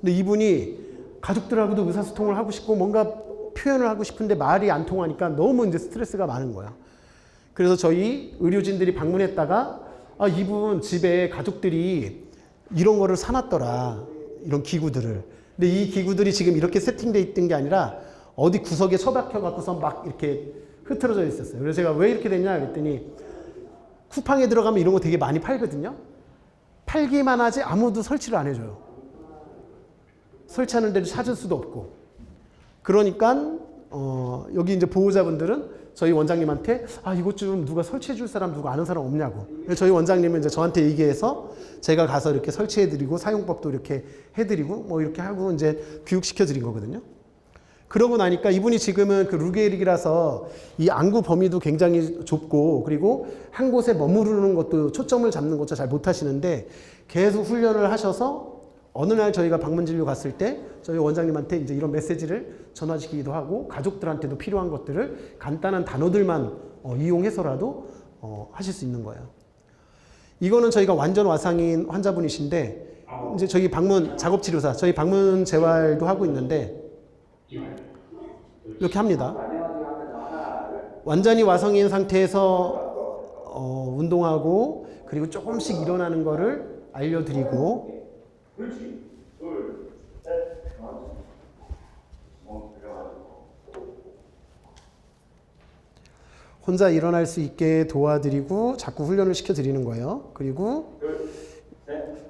근데 이분이 가족들하고도 의사소통을 하고 싶고 뭔가 표현을 하고 싶은데 말이 안 통하니까 너무 이제 스트레스가 많은 거야. 그래서 저희 의료진들이 방문했다가 이분 집에 가족들이 이런 거를 사놨더라. 이런 기구들을. 근데 이 기구들이 지금 이렇게 세팅돼 있던 게 아니라 어디 구석에 처박혀 갖고서 막 이렇게 흐트러져 있었어요. 그래서 제가 왜 이렇게 됐냐 그랬더니 쿠팡에 들어가면 이런 거 되게 많이 팔거든요. 팔기만 하지 아무도 설치를 안 해줘요. 설치하는 데를 찾을 수도 없고. 그러니까 여기 이제 보호자분들은 저희 원장님한테 이것 좀 누가 설치해 줄 사람 누가 아는 사람 없냐고. 저희 원장님은 이제 저한테 얘기해서 제가 가서 이렇게 설치해 드리고 사용법도 이렇게 해 드리고 뭐 이렇게 하고 이제 교육시켜 드린 거거든요. 그러고 나니까 이분이 지금은 그 루게릭이라서 이 안구 범위도 굉장히 좁고 그리고 한 곳에 머무르는 것도 초점을 잡는 것도 잘 못 하시는데 계속 훈련을 하셔서 어느 날 저희가 방문 진료 갔을 때 저희 원장님한테 이제 이런 메시지를 전화시키기도 하고 가족들한테도 필요한 것들을 간단한 단어들만 이용해서라도 하실 수 있는 거예요. 이거는 저희가 완전 와상인 환자분이신데 이제 저희 방문 작업치료사, 저희 방문 재활도 하고 있는데 이렇게 합니다. 완전히 와성인 상태에서 운동하고 그리고 조금씩 일어나는 거를 알려드리고 혼자 일어날 수 있게 도와드리고 자꾸 훈련을 시켜드리는 거예요. 그리고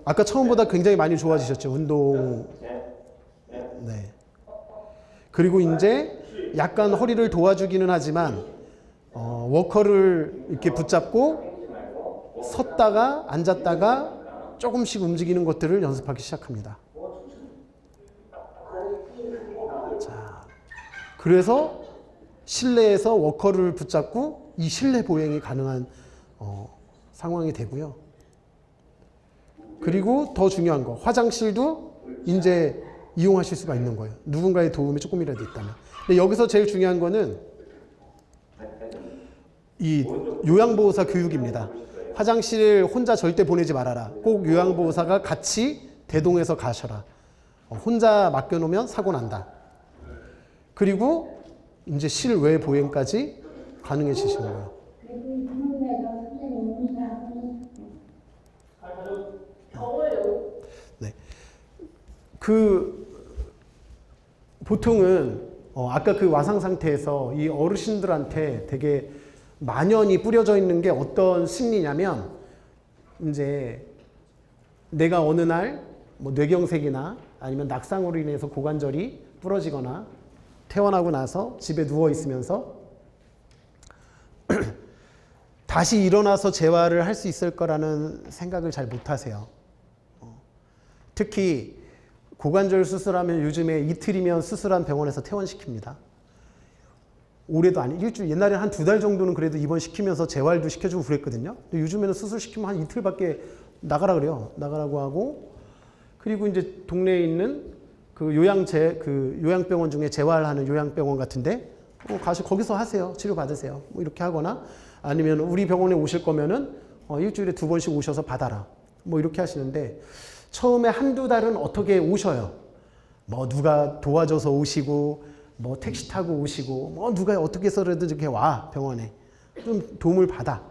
아까 처음보다 굉장히 많이 좋아지셨죠. 운동. 네. 그리고 이제 약간 허리를 도와주기는 하지만 워커를 이렇게 붙잡고 섰다가 앉았다가 조금씩 움직이는 것들을 연습하기 시작합니다. 자, 그래서 실내에서 워커를 붙잡고 이 실내 보행이 가능한 상황이 되고요. 그리고 더 중요한 거, 화장실도 이제 이용하실 수가 있는 거예요. 누군가의 도움이 조금이라도 있다면. 근데 여기서 제일 중요한 거는 이 요양보호사 교육입니다. 화장실 혼자 절대 보내지 말아라. 꼭 요양보호사가 같이 대동해서 가셔라. 혼자 맡겨놓으면 사고 난다. 그리고 이제 실외 보행까지 가능해지시는 거예요. 네. 보통은 아까 그 와상 상태에서 이 어르신들한테 되게 만연히 뿌려져 있는 게 어떤 심리냐면 이제 내가 어느 날 뭐 뇌경색이나 아니면 낙상으로 인해서 고관절이 부러지거나 퇴원하고 나서 집에 누워 있으면서 다시 일어나서 재활을 할 수 있을 거라는 생각을 잘 못 하세요. 특히 고관절 수술하면 요즘에 이틀이면 수술한 병원에서 퇴원시킵니다. 올해도 아니 일주일, 옛날에는 한 2달 정도는 그래도 입원시키면서 재활도 시켜주고 그랬거든요. 근데 요즘에는 수술시키면 한 이틀밖에 나가라 그래요. 나가라고 하고, 그리고 이제 동네에 있는 그 요양병원 중에 재활하는 요양병원 같은데 가서 거기서 하세요. 치료 받으세요. 뭐 이렇게 하거나 아니면 우리 병원에 오실 거면은 일주일에 2번씩 오셔서 받아라. 뭐 이렇게 하시는데 처음에 한두 달은 어떻게 오셔요. 뭐 누가 도와줘서 오시고 뭐 택시 타고 오시고 뭐 누가 어떻게 해서라도 이렇게 와 병원에 좀 도움을 받아.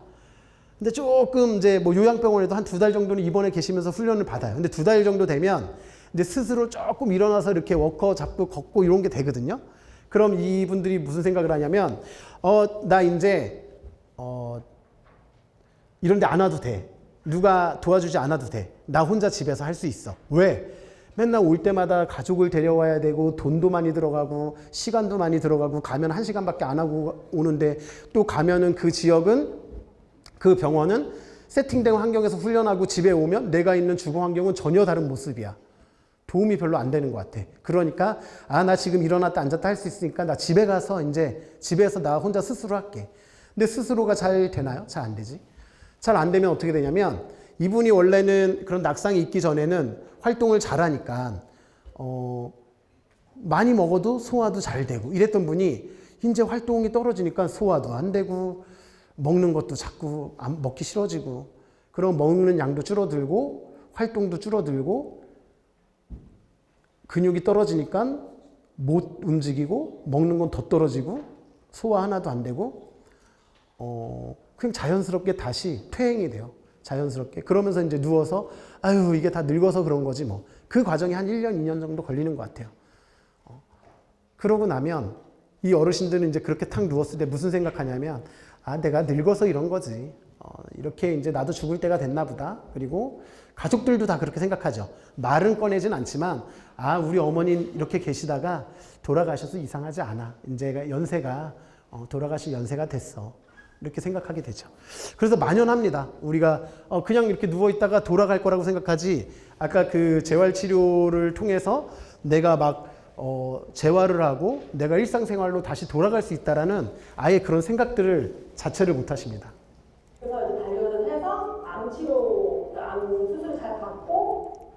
근데 조금 이제 뭐 요양병원에도 한 2달 정도는 입원해 계시면서 훈련을 받아요. 근데 2달 정도 되면 이제 스스로 조금 일어나서 이렇게 워커 잡고 걷고 이런 게 되거든요. 그럼 이분들이 무슨 생각을 하냐면 나 이제 이런 데 안 와도 돼. 누가 도와주지 않아도 돼. 나 혼자 집에서 할 수 있어. 왜? 맨날 올 때마다 가족을 데려와야 되고 돈도 많이 들어가고 시간도 많이 들어가고 가면 1시간밖에 안 하고 오는데 또 가면은 그 지역은 그 병원은 세팅된 환경에서 훈련하고 집에 오면 내가 있는 주거 환경은 전혀 다른 모습이야. 도움이 별로 안 되는 것 같아. 그러니까 나 지금 일어났다 앉았다 할 수 있으니까 나 집에 가서 이제 집에서 나 혼자 스스로 할게. 근데 스스로가 잘 되나요? 잘 안 되지. 잘 안 되면 어떻게 되냐면 이분이 원래는 그런 낙상이 있기 전에는 활동을 잘하니까 많이 먹어도 소화도 잘 되고 이랬던 분이 이제 활동이 떨어지니까 소화도 안 되고 먹는 것도 자꾸 먹기 싫어지고, 그럼 먹는 양도 줄어들고 활동도 줄어들고 근육이 떨어지니까 못 움직이고 먹는 건 더 떨어지고 소화 하나도 안 되고 그냥 자연스럽게 다시 퇴행이 돼요. 자연스럽게. 그러면서 이제 누워서 아유 이게 다 늙어서 그런 거지 뭐. 그 과정이 한 1년, 2년 정도 걸리는 것 같아요. 그러고 나면 이 어르신들은 이제 그렇게 탁 누웠을 때 무슨 생각하냐면 아 내가 늙어서 이런 거지. 이렇게 이제 나도 죽을 때가 됐나 보다. 그리고 가족들도 다 그렇게 생각하죠. 말은 꺼내진 않지만 아 우리 어머니 이렇게 계시다가 돌아가셔서 이상하지 않아. 이제 연세가 돌아가실 연세가 됐어. 이렇게 생각하게 되죠. 그래서 만연합니다. 우리가 그냥 이렇게 누워 있다가 돌아갈 거라고 생각하지. 아까 그 재활 치료를 통해서 내가 막 재활을 하고 내가 일상생활로 다시 돌아갈 수 있다라는 아예 그런 생각들을 자체를 못 하십니다. 그래서 이제 반려견을 해서 암 치료, 암 수술 잘 받고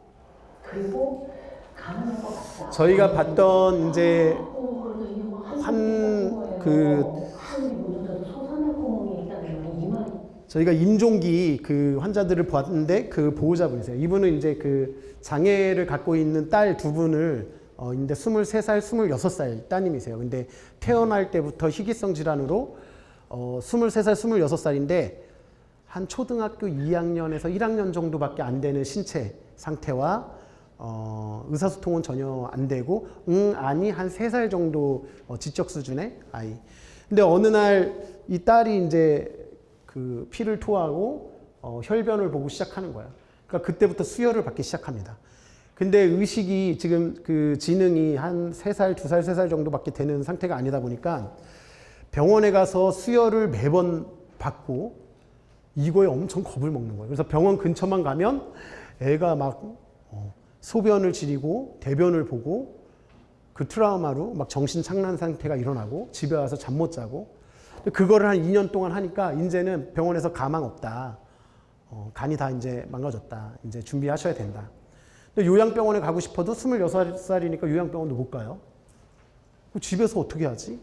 그리고 가능할 것 같다. 저희가 봤던 이제 저희가 임종기 그 환자들을 봤는데 그 보호자분이세요. 이분은 이제 그 장애를 갖고 있는 딸 두 분을 근데 23살, 26살 따님이세요. 근데 태어날 때부터 희귀성 질환으로 23살, 26살인데 한 초등학교 2학년에서 1학년 정도밖에 안 되는 신체 상태와 의사소통은 전혀 안 되고 아니 한 3살 정도 지적 수준의 아이. 근데 어느 날 이 딸이 이제 그 피를 토하고 혈변을 보고 시작하는 거예요. 그러니까 그때부터 수혈을 받기 시작합니다. 근데 의식이 지금 그 지능이 한 3살, 2살, 3살 정도밖에 되는 상태가 아니다 보니까 병원에 가서 수혈을 매번 받고 이거에 엄청 겁을 먹는 거예요. 그래서 병원 근처만 가면 애가 막 소변을 지리고 대변을 보고 그 트라우마로 막 정신 착란 상태가 일어나고 집에 와서 잠 못 자고 그거를 한 2년 동안 하니까 이제는 병원에서 가망 없다. 간이 다 이제 망가졌다. 이제 준비하셔야 된다. 근데 요양병원에 가고 싶어도 26살이니까 요양병원도 못 가요. 집에서 어떻게 하지?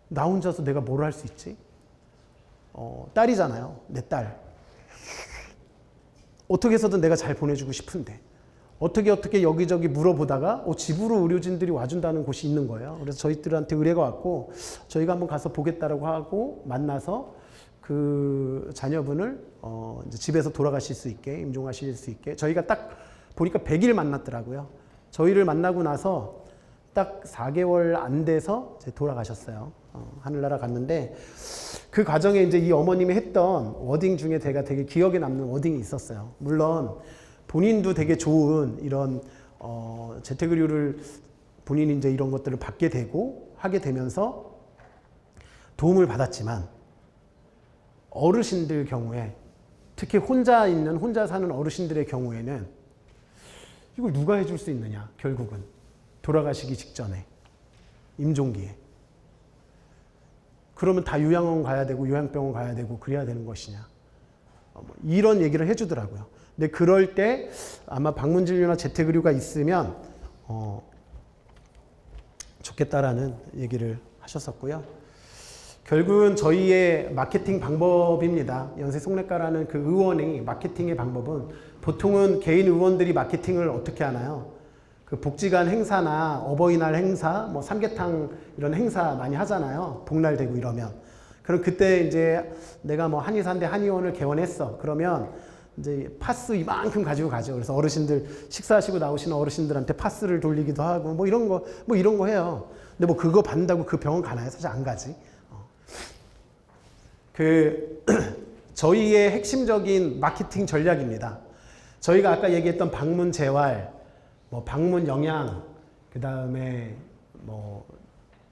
나 혼자서 내가 뭘 할 수 있지? 딸이잖아요. 내 딸. 어떻게 해서든 내가 잘 보내주고 싶은데 어떻게 여기저기 물어보다가 집으로 의료진들이 와준다는 곳이 있는 거예요. 그래서 저희들한테 의뢰가 왔고 저희가 한번 가서 보겠다라고 하고 만나서 그 자녀분을 이제 집에서 돌아가실 수 있게 임종하실 수 있게 저희가 딱 보니까 100일 만났더라고요. 저희를 만나고 나서 딱 4개월 안 돼서 이제 돌아가셨어요. 하늘나라 갔는데 그 과정에 이제 이 어머님이 했던 워딩 중에 제가 되게 기억에 남는 워딩이 있었어요. 물론 본인도 되게 좋은 이런 재택의료를 본인이 이제 이런 것들을 받게 되고 하게 되면서 도움을 받았지만 어르신들 경우에 특히 혼자 사는 어르신들의 경우에는 이걸 누가 해줄 수 있느냐 결국은 돌아가시기 직전에 임종기에 그러면 다 요양원 가야 되고 요양병원 가야 되고 그래야 되는 것이냐 이런 얘기를 해주더라고요. 근데 그럴 때 아마 방문진료나 재택의료가 있으면 좋겠다라는 얘기를 하셨었고요. 결국은 저희의 마케팅 방법입니다. 연세송내과라는 그 의원이 마케팅의 방법은 보통은 개인 의원들이 마케팅을 어떻게 하나요? 그 복지관 행사나 어버이날 행사, 뭐 삼계탕 이런 행사 많이 하잖아요. 복날 되고 이러면. 그럼 그때 이제 내가 뭐 한의사인데 한의원을 개원했어. 그러면 이제 파스 이만큼 가지고 가죠. 그래서 어르신들 식사하시고 나오시는 어르신들한테 파스를 돌리기도 하고 뭐 이런 거 해요. 근데 뭐 그거 받는다고 그 병원 가나요? 사실 안 가지. 저희의 핵심적인 마케팅 전략입니다. 저희가 아까 얘기했던 방문 재활, 뭐 방문 영양, 그 다음에 뭐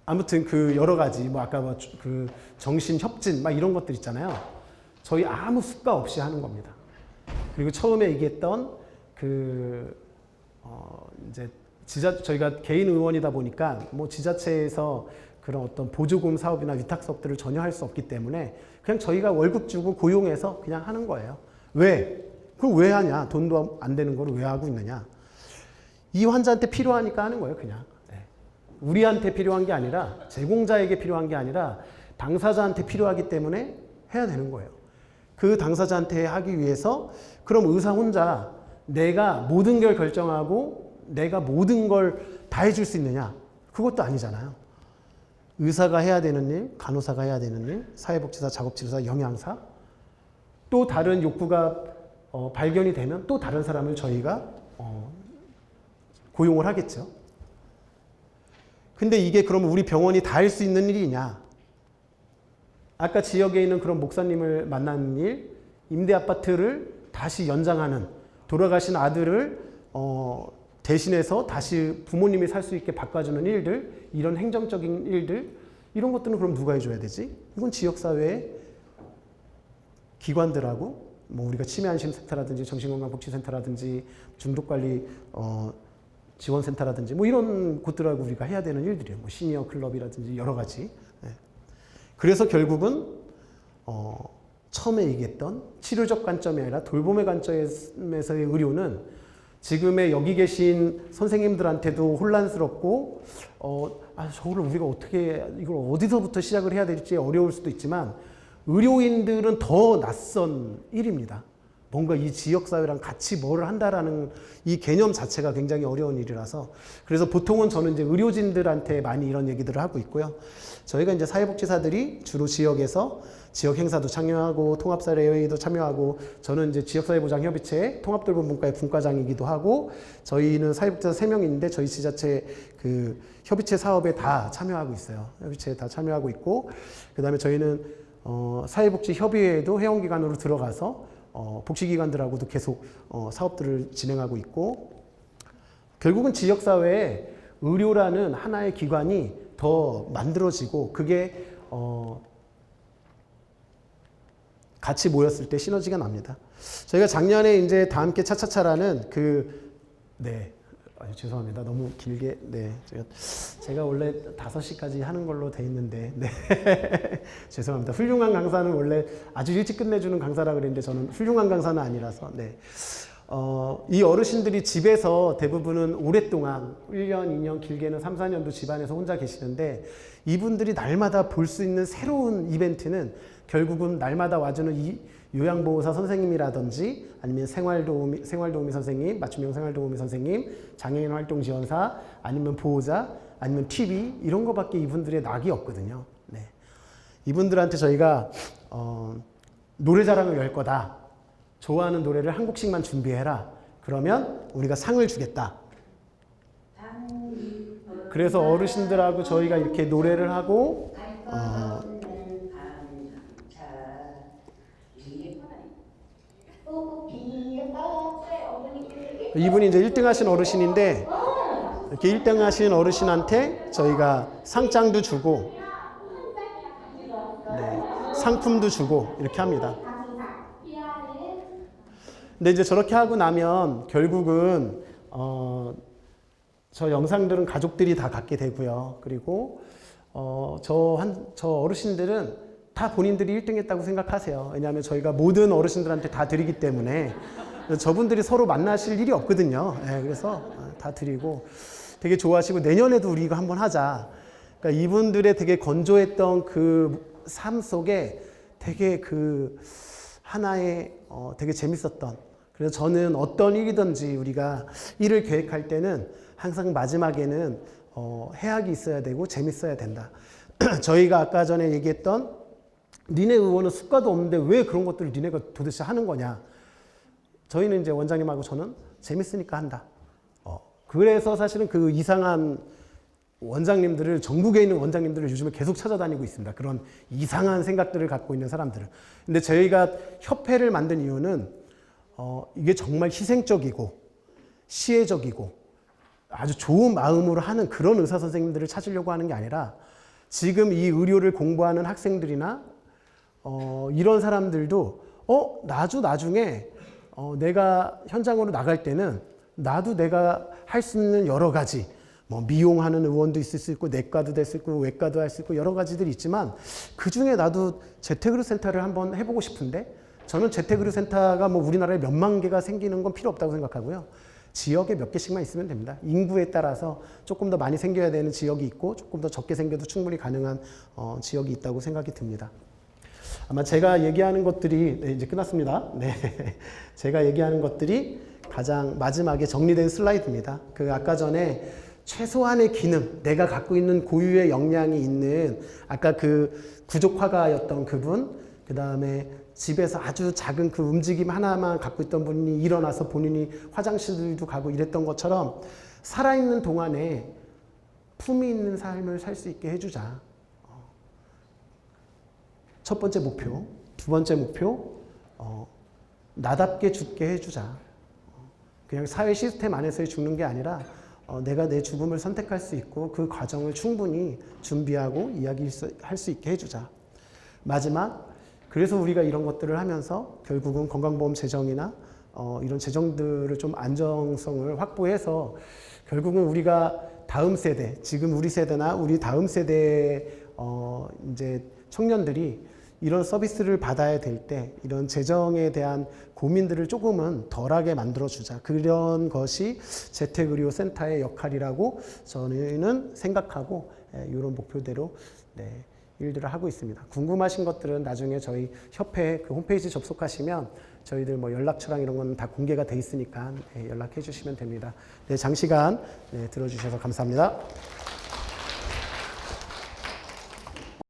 아무튼 그 여러 가지 뭐 아까 뭐 그 정신 협진 막 이런 것들 있잖아요. 저희 아무 수가 없이 하는 겁니다. 그리고 처음에 얘기했던 이제 저희가 개인 의원이다 보니까 뭐 지자체에서 그런 어떤 보조금 사업이나 위탁 사업들을 전혀 할 수 없기 때문에 그냥 저희가 월급 주고 고용해서 그냥 하는 거예요. 왜? 그럼 왜 하냐? 돈도 안 되는 거를 왜 하고 있느냐? 이 환자한테 필요하니까 하는 거예요, 그냥. 우리한테 필요한 게 아니라 제공자에게 필요한 게 아니라 당사자한테 필요하기 때문에 해야 되는 거예요. 그 당사자한테 하기 위해서 그럼 의사 혼자 내가 모든 걸 결정하고 내가 모든 걸 다 해줄 수 있느냐? 그것도 아니잖아요. 의사가 해야 되는 일, 간호사가 해야 되는 일, 사회복지사, 작업치료사, 영양사, 또 다른 욕구가 발견이 되면 또 다른 사람을 저희가 고용을 하겠죠. 근데 이게 그러면 우리 병원이 다 할 수 있는 일이냐? 아까 지역에 있는 그런 목사님을 만나는 일, 임대 아파트를 다시 연장하는, 돌아가신 아들을 대신해서 다시 부모님이 살 수 있게 바꿔주는 일들, 이런 행정적인 일들, 이런 것들은 그럼 누가 해줘야 되지? 이건 지역사회의 기관들하고, 뭐 우리가 치매안심센터라든지 정신건강복지센터라든지 중독관리 지원센터라든지 뭐 이런 곳들하고 우리가 해야 되는 일들이에요. 뭐 시니어 클럽이라든지 여러 가지. 네. 그래서 결국은 처음에 얘기했던 치료적 관점이 아니라 돌봄의 관점에서의 의료는 지금의 여기 계신 선생님들한테도 혼란스럽고 저거를 우리가 어떻게 이걸 어디서부터 시작을 해야 될지 어려울 수도 있지만 의료인들은 더 낯선 일입니다. 뭔가 이 지역사회랑 같이 뭘 한다라는 이 개념 자체가 굉장히 어려운 일이라서 그래서 보통은 저는 이제 의료진들한테 많이 이런 얘기들을 하고 있고요. 저희가 이제 사회복지사들이 주로 지역에서 지역 행사도 참여하고 통합사례회의도 참여하고 저는 이제 지역사회보장협의체 통합돌봄분과의 분과장이기도 하고 저희는 사회복지사 3명인데 저희 지자체 그 협의체 사업에 다 참여하고 있어요. 협의체에 다 참여하고 있고 그 다음에 저희는 사회복지협의회에도 회원기관으로 들어가서 복지기관들하고도 계속 사업들을 진행하고 있고 결국은 지역사회에 의료라는 하나의 기관이 더 만들어지고 그게 같이 모였을 때 시너지가 납니다. 저희가 작년에 이제 다 함께 차차차라는 죄송합니다. 너무 길게 제가 원래 5시까지 하는 걸로 돼 있는데 죄송합니다. 훌륭한 강사는 원래 아주 일찍 끝내주는 강사라 그랬는데 저는 훌륭한 강사는 아니라서 이 어르신들이 집에서 대부분은 오랫동안 1년, 2년, 길게는 3, 4년도 집안에서 혼자 계시는데 이분들이 날마다 볼 수 있는 새로운 이벤트는 결국은 날마다 와주는 이 요양보호사 선생님이라든지 아니면 생활도우미 선생님, 맞춤형 생활도우미 선생님, 장애인 활동 지원사, 아니면 보호자, 아니면 TV 이런 거밖에 이분들의 낙이 없거든요. 네. 이분들한테 저희가 노래자랑을 열 거다. 좋아하는 노래를 한 곡씩만 준비해라. 그러면 우리가 상을 주겠다. 그래서 어르신들하고 저희가 이렇게 노래를 하고 이분이 이제 1등 하신 어르신인데 이렇게 1등 하신 어르신한테 저희가 상장도 주고 상품도 주고 이렇게 합니다. 근데 이제 저렇게 하고 나면 결국은 저 영상들은 가족들이 다 갖게 되고요. 그리고 저 어르신들은 다 본인들이 1등 했다고 생각하세요. 왜냐하면 저희가 모든 어르신들한테 다 드리기 때문에 저분들이 서로 만나실 일이 없거든요. 그래서 다 드리고 되게 좋아하시고 내년에도 우리 이거 한번 하자. 그러니까 이분들의 되게 건조했던 그 삶 속에 되게 그 하나의 되게 재밌었던 그래서 저는 어떤 일이든지 우리가 일을 계획할 때는 항상 마지막에는 해악이 있어야 되고 재밌어야 된다. 저희가 아까 전에 얘기했던 니네 의원은 수가도 없는데 왜 그런 것들을 니네가 도대체 하는 거냐. 저희는 이제 원장님하고 저는 재밌으니까 한다. 그래서 사실은 그 이상한 원장님들을 전국에 있는 원장님들을 요즘에 계속 찾아다니고 있습니다. 그런 이상한 생각들을 갖고 있는 사람들을. 근데 저희가 협회를 만든 이유는 이게 정말 희생적이고 시혜적이고 아주 좋은 마음으로 하는 그런 의사 선생님들을 찾으려고 하는 게 아니라 지금 이 의료를 공부하는 학생들이나 이런 사람들도 나도 나중에 내가 현장으로 나갈 때는 나도 내가 할 수 있는 여러 가지 뭐 미용하는 의원도 있을 수 있고 내과도 될 수 있고 외과도 할 수 있고 여러 가지들이 있지만 그중에 나도 재택의료센터를 한번 해보고 싶은데 저는 재택의료센터가 뭐 우리나라에 몇만 개가 생기는 건 필요 없다고 생각하고요. 지역에 몇 개씩만 있으면 됩니다. 인구에 따라서 조금 더 많이 생겨야 되는 지역이 있고 조금 더 적게 생겨도 충분히 가능한 지역이 있다고 생각이 듭니다. 아마 제가 얘기하는 것들이 네, 이제 끝났습니다. 네, 제가 얘기하는 것들이 가장 마지막에 정리된 슬라이드입니다. 그 아까 전에 최소한의 기능, 내가 갖고 있는 고유의 역량이 있는 아까 그 구족화가였던 그분, 그 다음에 집에서 아주 작은 그 움직임 하나만 갖고 있던 분이 일어나서 본인이 화장실도 가고 이랬던 것처럼 살아있는 동안에 품위 있는 삶을 살 수 있게 해주자. 첫 번째 목표. 두 번째 목표, 나답게 죽게 해주자. 그냥 사회 시스템 안에서의 죽는 게 아니라 내가 내 죽음을 선택할 수 있고 그 과정을 충분히 준비하고 이야기할 수 있게 해주자. 마지막, 그래서 우리가 이런 것들을 하면서 결국은 건강보험 재정이나 이런 재정들을 좀 안정성을 확보해서 결국은 우리가 다음 세대, 지금 우리 세대나 우리 다음 세대 이제 청년들이 이런 서비스를 받아야 될 때 이런 재정에 대한 고민들을 조금은 덜하게 만들어주자. 그런 것이 재택의료센터의 역할이라고 저는 생각하고 이런 목표대로 네, 일들을 하고 있습니다. 궁금하신 것들은 나중에 저희 협회 그 홈페이지 접속하시면 저희들 뭐 연락처랑 이런 건 다 공개가 돼 있으니까 네, 연락해 주시면 됩니다. 네, 장시간 네, 들어주셔서 감사합니다.